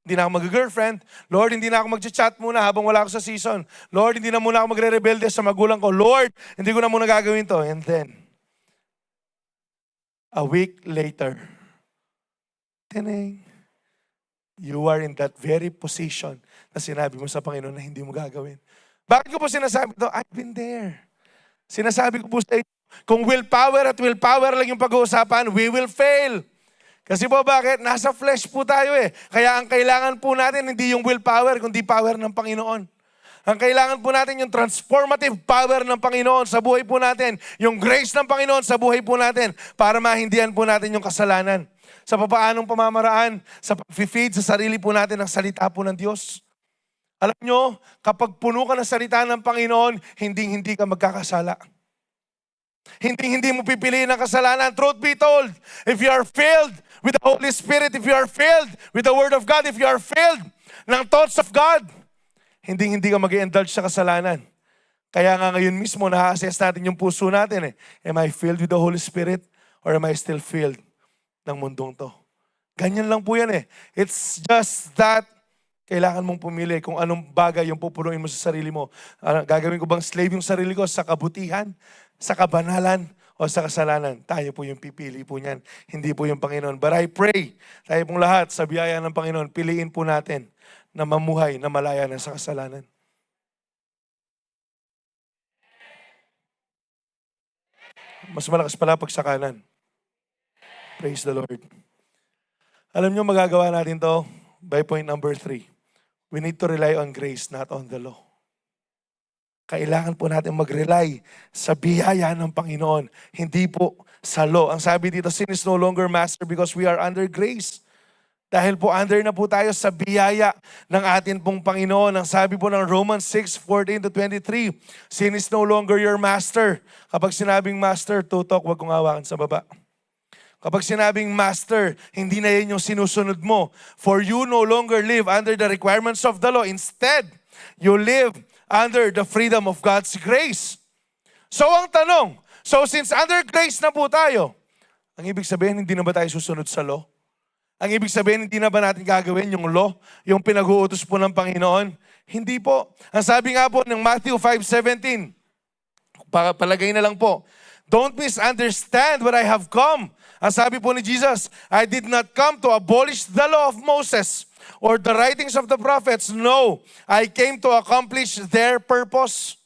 Hindi na ako mag-girlfriend. Lord, hindi na ako mag-chat muna habang wala ako sa season. Lord, hindi na muna ako magre-rebelde sa magulang ko. Lord, hindi ko na muna gagawin to. And then, a week later, tineng, you are in that very position na sinabi mo sa Panginoon na hindi mo gagawin. Bakit ko po sinasabi to? I've been there. Sinasabi ko po sa inyo, kung willpower at willpower lang yung pag-uusapan, we will fail. Kasi po bakit? Nasa flesh po tayo eh. Kaya ang kailangan po natin hindi yung willpower, kundi power ng Panginoon. Ang kailangan po natin yung transformative power ng Panginoon sa buhay po natin. Yung grace ng Panginoon sa buhay po natin para mahindihan po natin yung kasalanan. Sa papaanong pamamaraan, sa pag-feed sa sarili po natin ng salita po ng Diyos. Alam nyo, kapag puno ka ng salita ng Panginoon, hindi ka magkakasala. Hindi mo pipiliin ang kasalanan. Truth be told, if you are filled with the Holy Spirit, if you are filled with the Word of God, if you are filled ng thoughts of God, hindi ka mag-indulge sa kasalanan. Kaya nga ngayon mismo, na-assess natin yung puso natin eh. Am I filled with the Holy Spirit or am I still filled ng mundong to? Ganyan lang po yan eh. It's just that kailangan mong pumili kung anong bagay yung pupunuin mo sa sarili mo. Gagawin ko bang slave yung sarili ko sa kabutihan, sa kabanalan, o sa kasalanan? Tayo po yung pipili po niyan. Hindi po yung Panginoon. But I pray, tayo pong lahat sa biyaya ng Panginoon, piliin po natin na mamuhay na malaya na sa kasalanan. Mas malakas pala pag sa kanan. Praise the Lord. Alam nyo, magagawa natin to by point number 3. We need to rely on grace, not on the law. Kailangan po natin mag-rely sa biyaya ng Panginoon, hindi po sa law. Ang sabi dito, sin is no longer master because we are under grace. Dahil po under na po tayo sa biyaya ng atin pong Panginoon. Ang sabi po ng Romans 6:14-23, sin is no longer your master. Kapag sinabing master, tutok, wag kong hawakan sa baba. Kapag sinabing master, hindi na yan yung sinusunod mo. For you no longer live under the requirements of the law. Instead, you live under the freedom of God's grace. So ang tanong, since under grace na po tayo, ang ibig sabihin, hindi na ba tayo susunod sa law? Ang ibig sabihin, hindi na ba natin gagawin yung law, yung pinag-uutos po ng Panginoon? Hindi po. Ang sabi nga po ng Matthew 5:17, palagay na lang po, don't misunderstand what I have come. Ang sabi po ni Jesus, I did not come to abolish the law of Moses or the writings of the prophets. No, I came to accomplish their purpose.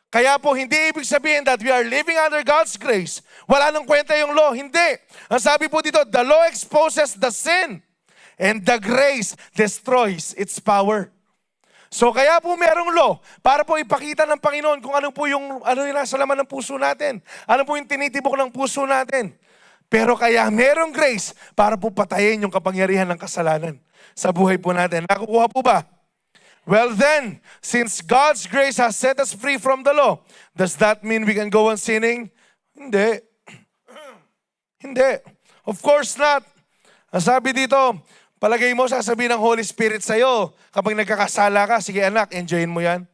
Kaya po, hindi ibig sabihin that we are living under God's grace. Wala nang kwenta yung law. Hindi. Ang sabi po dito, the law exposes the sin and the grace destroys its power. So kaya po merong law para po ipakita ng Panginoon kung ano po yung nasa laman ng puso natin. Ano po yung tinitibok ng puso natin. Pero kaya merong grace para po patayin yung kapangyarihan ng kasalanan sa buhay po natin. Nakukuha po ba? Well then, since God's grace has set us free from the law, does that mean we can go on sinning? Hindi. Hindi. Of course not. Ang sabi dito, palagay mo sasabihin ng Holy Spirit sa'yo, kapag nagkakasala ka, sige anak, enjoyin mo yan.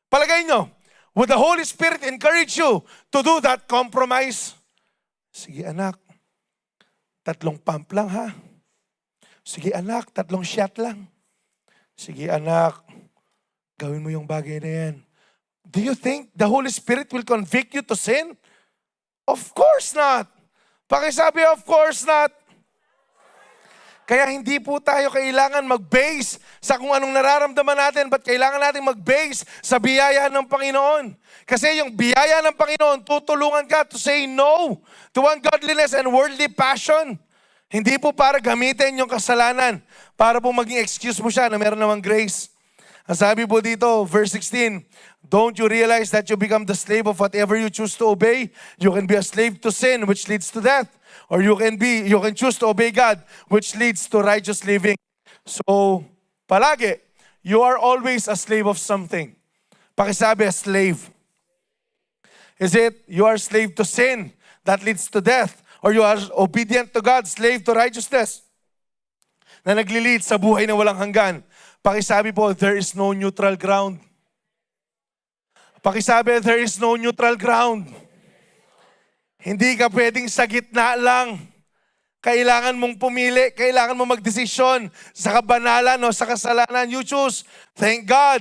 Palagay nyo, would the Holy Spirit encourage you to do that compromise? Sige anak, 3 pump lang ha. Sige anak, 3 shot lang. Sige anak, gawin mo yung bagay na yan. Do you think the Holy Spirit will convict you to sin? Of course not. Pakisabi, of course not. Kaya hindi po tayo kailangan mag-base sa kung anong nararamdaman natin, but kailangan natin mag-base sa biyaya ng Panginoon. Kasi yung biyaya ng Panginoon, tutulungan ka to say no to ungodliness and worldly passion. Hindi po para gamitin yung kasalanan, para po maging excuse mo siya na meron namang grace. Ang sabi po dito, verse 16, don't you realize that you become the slave of whatever you choose to obey? You can be a slave to sin, which leads to death. Or you can choose to obey God, which leads to righteous living. So, palagi, you are always a slave of something. Pakisabi, a slave. Is it you are slave to sin that leads to death? Or you are obedient to God, slave to righteousness, na naglilid sa buhay na walang hanggan? Pakisabi po, there is no neutral ground. Pakisabi, there is no neutral ground. Hindi ka pwedeng sa gitna lang. Kailangan mong pumili, kailangan mong magdesisyon sa kabanalan o sa kasalanan. You choose. Thank God.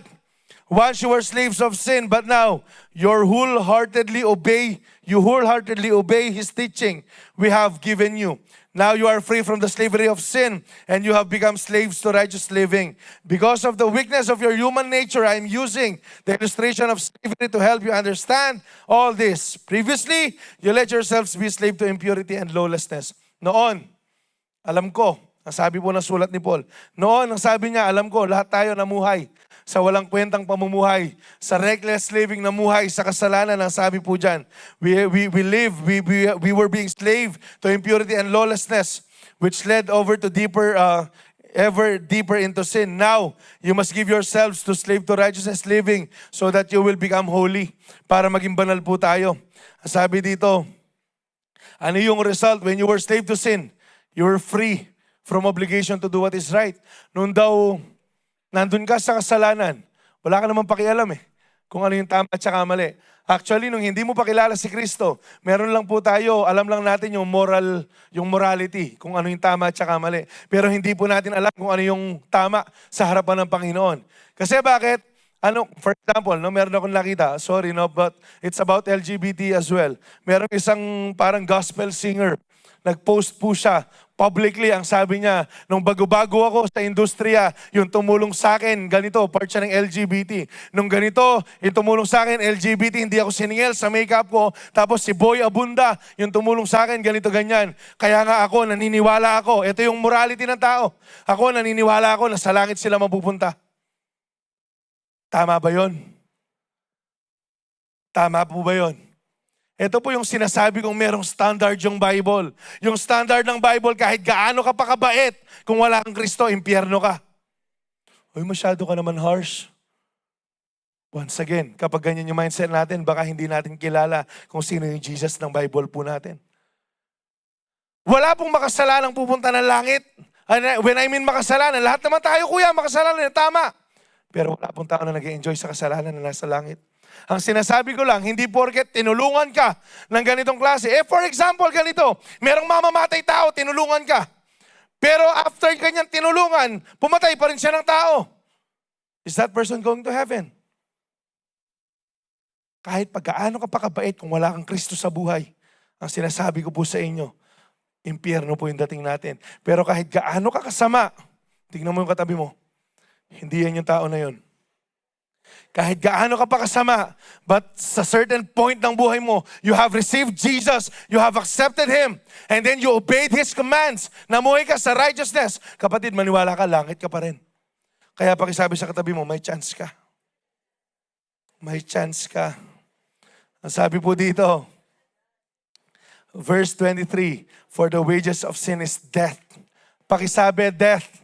Once you were slaves of sin, but now you wholeheartedly obey His teaching we have given you. Now you are free from the slavery of sin and you have become slaves to righteous living. Because of the weakness of your human nature, I am using the illustration of slavery to help you understand all this. Previously, you let yourselves be slave to impurity and lawlessness. Noon, alam ko, ang sabi po ng sulat ni Paul, noon, ang sabi niya, alam ko, lahat tayo namuhay sa walang kwentang pamumuhay, sa reckless living na muhay, sa kasalanan. Ang sabi po dyan, we were being slave to impurity and lawlessness, which led ever deeper into sin. Now, you must give yourselves to slave to righteousness living so that you will become holy, para maging banal po tayo. Ang sabi dito, ano yung result when you were slave to sin? You were free from obligation to do what is right. Noon daw, nandun ka sa kasalanan, wala ka namang pakialam kung ano yung tama at saka mali. Actually, nung hindi mo pa kilala si Kristo, meron lang po tayo, alam lang natin yung morality, kung ano yung tama at saka mali. Pero hindi po natin alam kung ano yung tama sa harapan ng Panginoon. Kasi bakit? For example, meron akong nakita, but it's about LGBT as well. Meron isang parang gospel singer. Nag-post po siya publicly, ang sabi niya, nung bago-bago ako sa industriya, yung tumulong sa akin, ganito, part siya ng LGBT. Nung ganito, yung tumulong sa akin, LGBT, hindi ako siningil sa makeup ko. Tapos si Boy Abunda, yung tumulong sa akin, ganito, ganyan. Kaya nga ako, naniniwala ako. Ito yung morality ng tao. Ako, naniniwala ako na sa langit sila mapupunta. Tama ba yon? Tama po ba yon? Ito po yung sinasabi kong merong standard yung Bible. Yung standard ng Bible, kahit gaano ka pa kabait, kung wala kang Kristo, impyerno ka. Uy, masyado ka naman harsh. Once again, kapag ganyan yung mindset natin, baka hindi natin kilala kung sino yung Jesus ng Bible po natin. Wala pong makasalanang pupunta ng langit. When I mean makasalanan, lahat naman tayo, kuya, makasalanan, tama. Pero wala pong tao na nag-enjoy sa kasalanan na nasa langit. Ang sinasabi ko lang, hindi porket tinulungan ka ng ganitong klase. For example, ganito, merong mamamatay tao, tinulungan ka. Pero after kanyang tinulungan, pumatay pa rin siya ng tao. Is that person going to heaven? Kahit pagkaano ka pa kabait kung wala kang Kristo sa buhay, ang sinasabi ko po sa inyo, impyerno po yung dating natin. Pero kahit gaano ka kasama, tignan mo yung katabi mo, hindi yan yung tao na yun. Kahit gaano ka pa kasama, but sa certain point ng buhay mo, you have received Jesus, you have accepted Him, and then you obeyed His commands, namuhay ka sa righteousness. Kapatid, maniwala ka, langit ka pa rin. Kaya pakisabi sa katabi mo, may chance ka. May chance ka. Ang sabi po dito, verse 23, for the wages of sin is death. Pakisabi, death.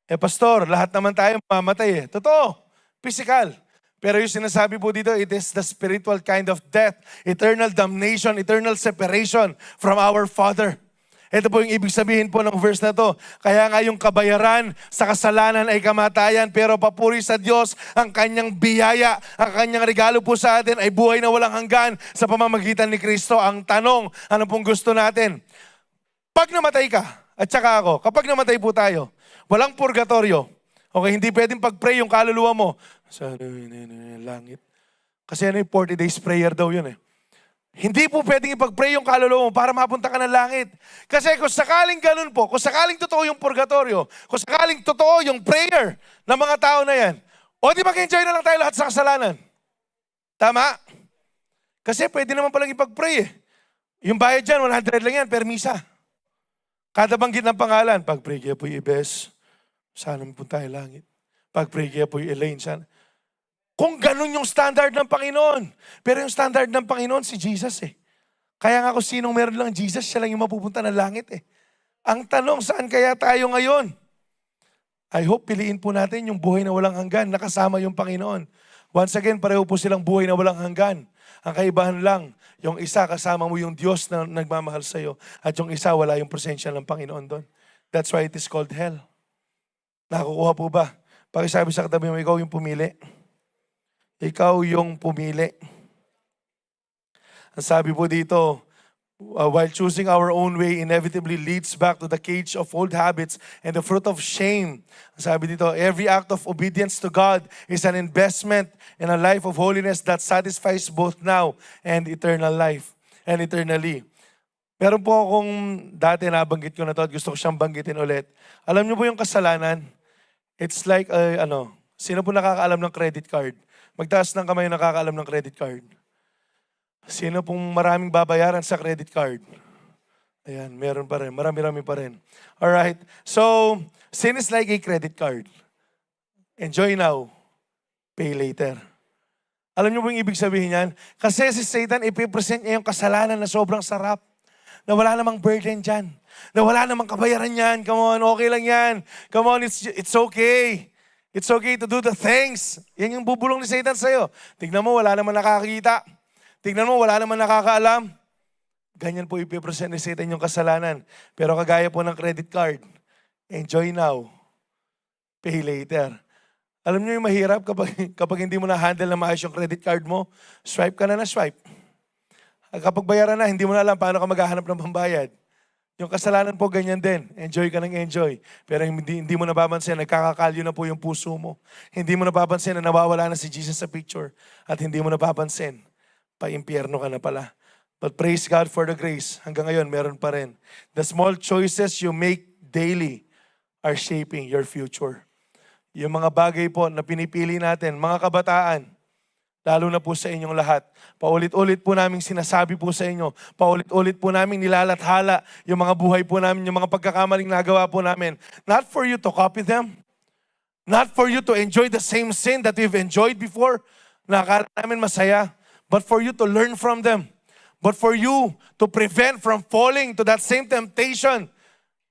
Pastor, lahat naman tayo mamatay eh. Totoo. Physical. Pero yung sinasabi po dito, it is the spiritual kind of death. Eternal damnation, eternal separation from our Father. Ito po yung ibig sabihin po ng verse na to. Kaya nga yung kabayaran sa kasalanan ay kamatayan, pero papuri sa Diyos ang kanyang biyaya, ang kanyang regalo po sa atin ay buhay na walang hanggan sa pamamagitan ni Kristo. Ang tanong, ano pong gusto natin? Pag namatay ka, at saka ako, kapag namatay po tayo, walang purgatorio. Okay, hindi pwedeng pag-pray yung kaluluwa mo sa langit. Kasi ano yung 40 days prayer daw yun eh. Hindi po pwedeng ipag-pray yung kaluluwa mo para mapunta ka ng langit. Kasi kung sakaling ganun po, kung sakaling totoo yung purgatorio, kung sakaling totoo yung prayer ng mga tao na yan, o di mag-enjoy na lang tayo lahat sa kasalanan. Tama? Kasi pwede naman palang ipag-pray eh. Yung bayad dyan, 100 lang yan, per misa. Kada banggit ng pangalan, pag-pray kayo po yung ibes. Sana mapunta tayo langit. Pag-pray kaya po yung Elaine, sana. Kung ganun yung standard ng Panginoon. Pero yung standard ng Panginoon, si Jesus eh. Kaya nga kung sinong meron lang Jesus, siya lang yung mapupunta ng langit eh. Ang tanong, saan kaya tayo ngayon? I hope piliin po natin yung buhay na walang hanggan, nakasama yung Panginoon. Once again, pareho po silang buhay na walang hanggan. Ang kaibahan lang, yung isa kasama mo yung Diyos na nagmamahal sa'yo. At yung isa, wala yung presensya ng Panginoon doon. That's why it is called hell. Nakukuha po ba? Pakisabi sa katabi mo, ikaw yung pumili. Ikaw yung pumili. Ang sabi po dito, while choosing our own way inevitably leads back to the cage of old habits and the fruit of shame. Ang sabi dito, every act of obedience to God is an investment in a life of holiness that satisfies both now and eternal life and eternally. Meron po akong dati nabanggit ko na to at gusto ko siyang banggitin ulit. Alam niyo po yung kasalanan? It's like, sino po nakakaalam ng credit card? Magtaas ng kamay yung nakakaalam ng credit card. Sino pong maraming babayaran sa credit card? Ayan, meron pa rin. Marami-rami pa rin. Alright. So, sin is like a credit card. Enjoy now. Pay later. Alam niyo po yung ibig sabihin yan? Kasi si Satan, ipipresent niya yung kasalanan na sobrang sarap. Na wala namang burden dyan. Na wala namang kabayaran yan. Come on, okay lang yan. Come on, it's okay. It's okay to do the things. Yan yung bubulong ni Satan sa'yo. Tignan mo, wala namang nakakita. Tignan mo, wala namang nakakaalam. Ganyan po ipipresent ni Satan yung kasalanan. Pero kagaya po ng credit card, enjoy now, pay later. Alam niyo yung mahirap kapag hindi mo na-handle na maayos yung credit card mo, swipe ka na swipe. Kapag bayaran na, hindi mo na alam paano ka maghahanap ng pambayad. Yung kasalanan po ganyan din. Enjoy ka ng enjoy. Pero hindi mo nababansin, nagkakakalyo na po yung puso mo. Hindi mo nababansin na nawawala na si Jesus sa picture. At hindi mo nababansin, pa-impyerno ka na pala. But praise God for the grace. Hanggang ngayon, meron pa rin. The small choices you make daily are shaping your future. Yung mga bagay po na pinipili natin, mga kabataan, lalo na po sa inyong lahat. Paulit-ulit po namin sinasabi po sa inyo. Paulit-ulit po namin nilalathala yung mga buhay po namin, yung mga pagkakamaling nagawa po namin. Not for you to copy them. Not for you to enjoy the same sin that we've enjoyed before, na akala namin masaya. But for you to learn from them. But for you to prevent from falling to that same temptation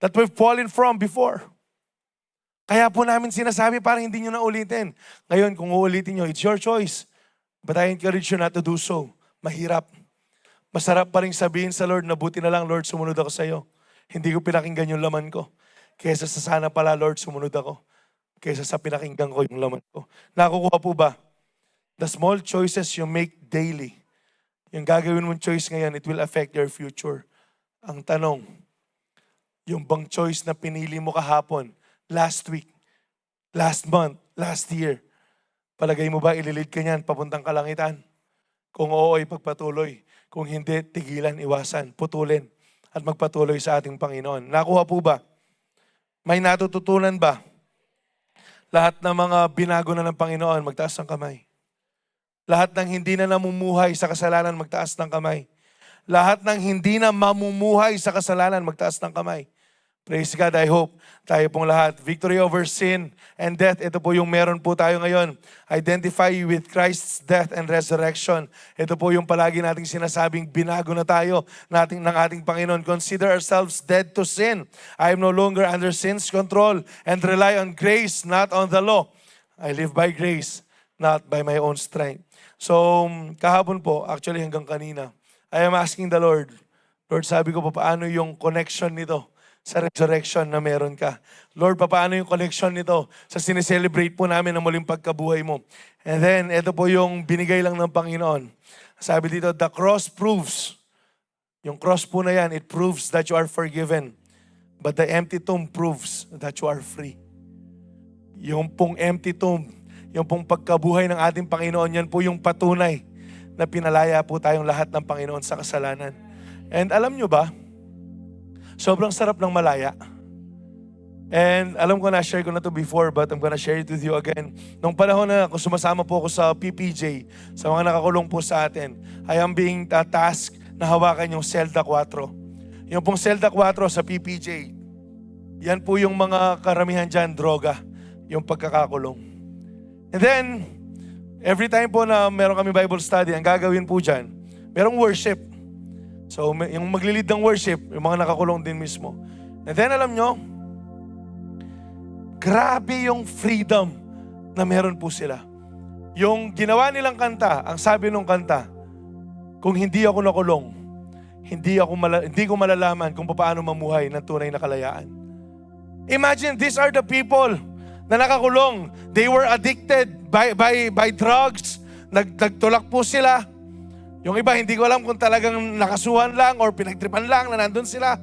that we've fallen from before. Kaya po namin sinasabi para hindi nyo na ulitin. Ngayon, kung uulitin nyo, it's your choice. But I encourage you not to do so. Mahirap. Masarap pa rin sabihin sa Lord na buti na lang, Lord, sumunod ako sa iyo. Hindi ko pinakinggan yung laman ko. Kesa sa sana pala, Lord, sumunod ako. Kesa sa pinakinggan ko yung laman ko. Nakukuha po ba? The small choices you make daily, yung gagawin mong choice ngayon, it will affect your future. Ang tanong, yung bang choice na pinili mo kahapon, last week, last month, last year, palagay mo ba ililid ka niyan papuntang kalangitan? Kung oo, ay pagpatuloy. Kung hindi, tigilan, iwasan, putulin, at magpatuloy sa ating Panginoon. Nakuha po ba? May natututunan ba? Lahat ng mga binago na ng Panginoon, magtaas ng kamay. Lahat ng hindi na namumuhay sa kasalanan, magtaas ng kamay. Lahat ng hindi na mamumuhay sa kasalanan, magtaas ng kamay. Praise God, I hope tayo pong lahat. Victory over sin and death. Ito po yung meron po tayo ngayon. Identify with Christ's death and resurrection. Ito po yung palagi nating sinasabing binago na tayo ng ating Panginoon. Consider ourselves dead to sin. I am no longer under sin's control and rely on grace, not on the law. I live by grace, not by my own strength. So, kahapon po, actually hanggang kanina, I am asking the Lord, sabi ko, paano yung connection nito sa resurrection na meron ka? Lord, paano yung connection nito sa sineselebrate po namin ang muling pagkabuhay mo? And then, ito po yung binigay lang ng Panginoon. Sabi dito, the cross proves. Yung cross po na yan, it proves that you are forgiven. But the empty tomb proves that you are free. Yung pong empty tomb, yung pong pagkabuhay ng ating Panginoon, yan po yung patunay na pinalaya po tayong lahat ng Panginoon sa kasalanan. And alam nyo ba, sobrang sarap ng malaya. And alam ko na, share ko na to before, but I'm gonna share it with you again. Nung panahon na kung sumasama po ako sa PPJ, sa mga nakakulong po sa atin, I am being tasked na hawakan yung Selda 4. Yung pong Selda 4 sa PPJ, yan po yung mga karamihan dyan, droga, yung pagkakakulong. And then, every time po na meron kami Bible study, ang gagawin po dyan, merong worship. So, yung maglilid ng worship, yung mga nakakulong din mismo. And then, alam nyo, grabe yung freedom na meron po sila. Yung ginawa nilang kanta, ang sabi nung kanta, kung hindi ako nakulong, hindi ko malalaman kung paano mamuhay ng tunay na kalayaan. Imagine, these are the people na nakakulong. They were addicted by drugs. Nagtulak po sila. Yung iba, hindi ko alam kung talagang nakasuhan lang or pinagtripan lang na nandun sila.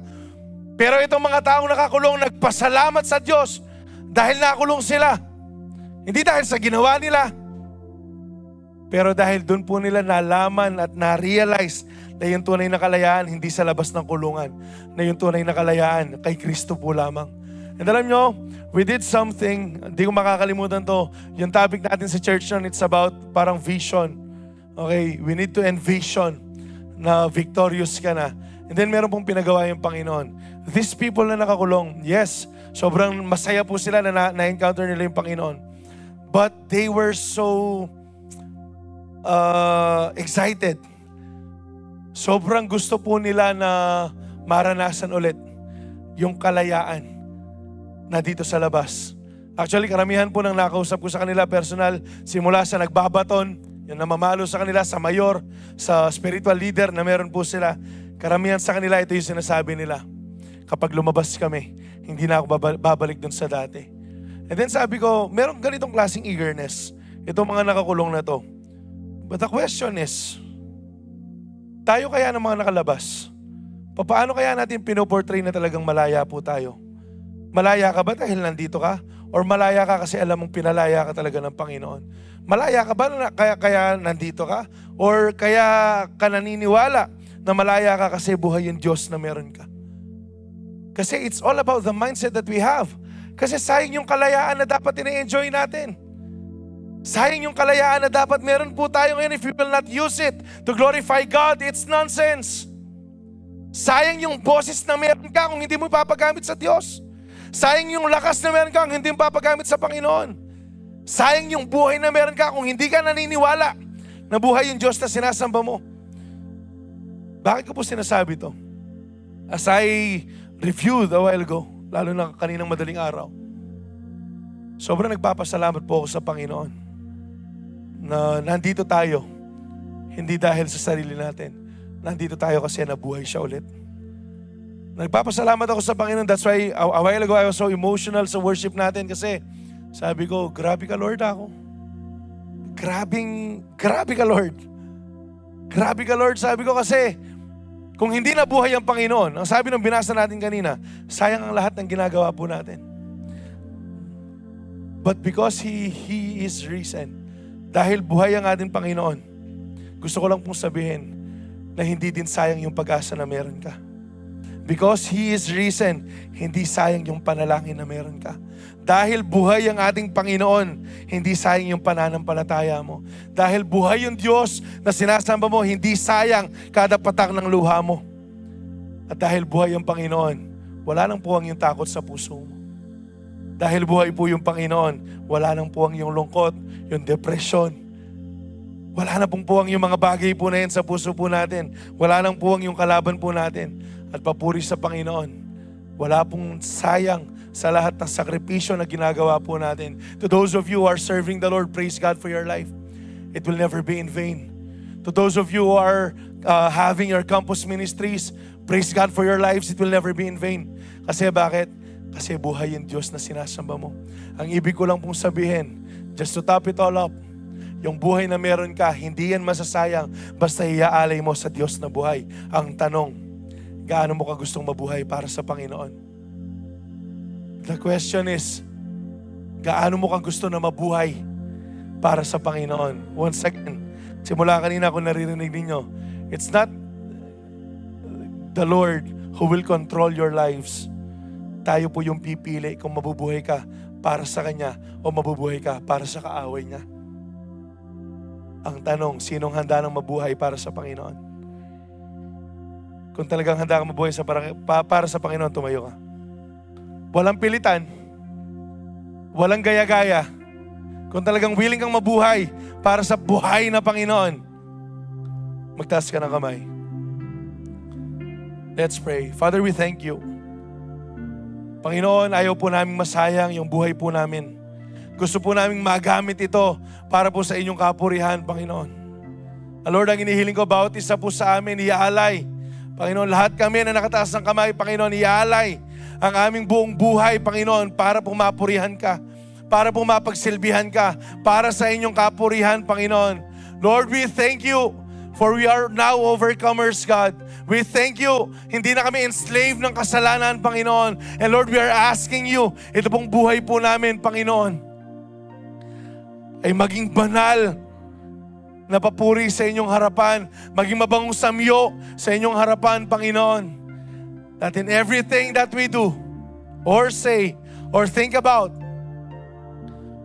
Pero itong mga taong nakakulong, nagpasalamat sa Diyos dahil nakakulong sila. Hindi dahil sa ginawa nila. Pero dahil dun po nila nalaman at na-realize na yung tunay na kalayaan, hindi sa labas ng kulungan. Na yung tunay na kalayaan, kay Kristo po lamang. And alam nyo, we did something, hindi ko makakalimutan to. Yung topic natin sa church nun, it's about parang vision. Okay, we need to envision na victorious ka na. And then meron pong pinagawa yung Panginoon. These people na nakakulong, yes, sobrang masaya po sila na na-encounter nila yung Panginoon. But they were so excited. Sobrang gusto po nila na maranasan ulit yung kalayaan na dito sa labas. Actually, karamihan po ng nakausap ko sa kanila personal, simula sa nagbabaton, yung namamalo sa kanila, sa mayor, sa spiritual leader na meron po sila, karamihan sa kanila, ito yung sinasabi nila. Kapag lumabas kami, hindi na ako babalik dun sa dati. And then sabi ko, meron ganitong klaseng eagerness, itong mga nakakulong na to. But the question is, tayo kaya ng mga nakalabas, paano kaya natin pinoportray na talagang malaya po tayo? Malaya ka ba dahil nandito ka? Or malaya ka kasi alam mong pinalaya ka talaga ng Panginoon? Malaya ka ba kaya nandito ka? Or kaya ka naniniwala na malaya ka kasi buhay yung Diyos na meron ka. Kasi it's all about the mindset that we have. Kasi sayang yung kalayaan na dapat ina-enjoy natin. Sayang yung kalayaan na dapat meron po tayo ngayon. If we will not use it to glorify God, it's nonsense. Sayang yung boses na meron ka kung hindi mo ipapagamit sa Diyos. Sayang yung lakas na meron ka kung hindi mo ipapagamit sa Panginoon. Sayang yung buhay na meron ka kung hindi ka naniniwala na buhay yung Diyos na sinasamba mo. Bakit ko po sinasabi to? As I reviewed a while ago, lalo na kaninang madaling araw, sobrang nagpapasalamat po ako sa Panginoon na nandito tayo, hindi dahil sa sarili natin. Nandito tayo kasi nabuhay siya ulit. Nagpapasalamat ako sa Panginoon. That's why a while ago I was so emotional sa worship natin kasi sabi ko, grabe ka Lord ako. Grabe ka Lord. Grabe ka Lord, sabi ko kasi kung hindi nabuhay ang Panginoon, ang sabi ng binasa natin kanina, sayang ang lahat ng ginagawa po natin. But because He is risen, dahil buhay ang ating Panginoon, gusto ko lang pong sabihin na hindi din sayang yung pag-asa na meron ka. Because He is risen, hindi sayang yung panalangin na meron ka. Dahil buhay ang ating Panginoon, hindi sayang yung pananampalataya mo. Dahil buhay yung Diyos na sinasamba mo, hindi sayang kada patak ng luha mo. At dahil buhay ang Panginoon, wala nang puwang yung takot sa puso mo. Dahil buhay po yung Panginoon, wala nang puwang yung lungkot, yung depresyon. Wala na pong puwang yung mga bagay po na yan sa puso po natin. Wala nang puwang yung kalaban po natin. At papuri sa Panginoon, wala pong sayang sa lahat ng sakripisyo na ginagawa po natin. To those of you who are serving the Lord, praise God for your life. It will never be in vain. To those of you who are having your campus ministries, praise God for your lives. It will never be in vain. Kasi bakit? Kasi buhay yung Diyos na sinasamba mo. Ang ibig ko lang pong sabihin, just to top it all up, yung buhay na meron ka, hindi yan masasayang basta iaalay mo sa Diyos na buhay. Ang tanong, gaano mo ka gustong mabuhay para sa Panginoon? The question is, gaano mo ka gusto na mabuhay para sa Panginoon? Once again, simula kanina kung naririnig ninyo, it's not the Lord who will control your lives. Tayo po yung pipili kung mabubuhay ka para sa Kanya o mabubuhay ka para sa kaaway niya. Ang tanong, sinong handa ng mabuhay para sa Panginoon? Kung talagang handa kang mabuhay para sa Panginoon, tumayo ka. Walang pilitan. Walang gaya-gaya. Kung talagang willing kang mabuhay para sa buhay na Panginoon, magtaas ka ng kamay. Let's pray. Father, we thank you. Panginoon, ayaw po namin masayang yung buhay po namin. Gusto po namin magamit ito para po sa inyong kapurihan, Panginoon. Lord, ang inihiling ko, bawat isa po sa amin, iaalay. Panginoon, lahat kami na nakataas ng kamay, Panginoon, iaalay ang aming buong buhay, Panginoon, para po mapurihan ka, para po mapagsilbihan ka, para sa inyong kapurihan, Panginoon. Lord, we thank you for we are now overcomers, God. We thank you. Hindi na kami enslaved ng kasalanan, Panginoon. And Lord, we are asking you, ito pong buhay po namin, Panginoon, ay maging banal na papuri sa inyong harapan, maging mabangong samyo sa inyong harapan, Panginoon. That in everything that we do, or say, or think about,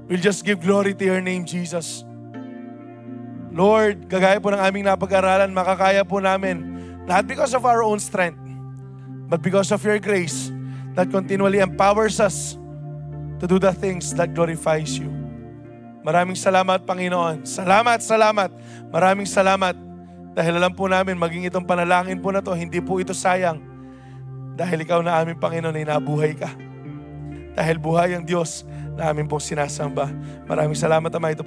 we'll just give glory to your name, Jesus. Lord, kagaya po ng aming napag-aralan, makakaya po namin, not because of our own strength, but because of your grace that continually empowers us to do the things that glorifies you. Maraming salamat, Panginoon. Salamat, salamat. Maraming salamat. Dahil alam po namin, maging itong panalangin po na to, hindi po ito sayang. Dahil ikaw na aming Panginoon ay nabuhay ka. Dahil buhay ang Diyos na aming pong sinasamba. Maraming salamat, Ama. Ito po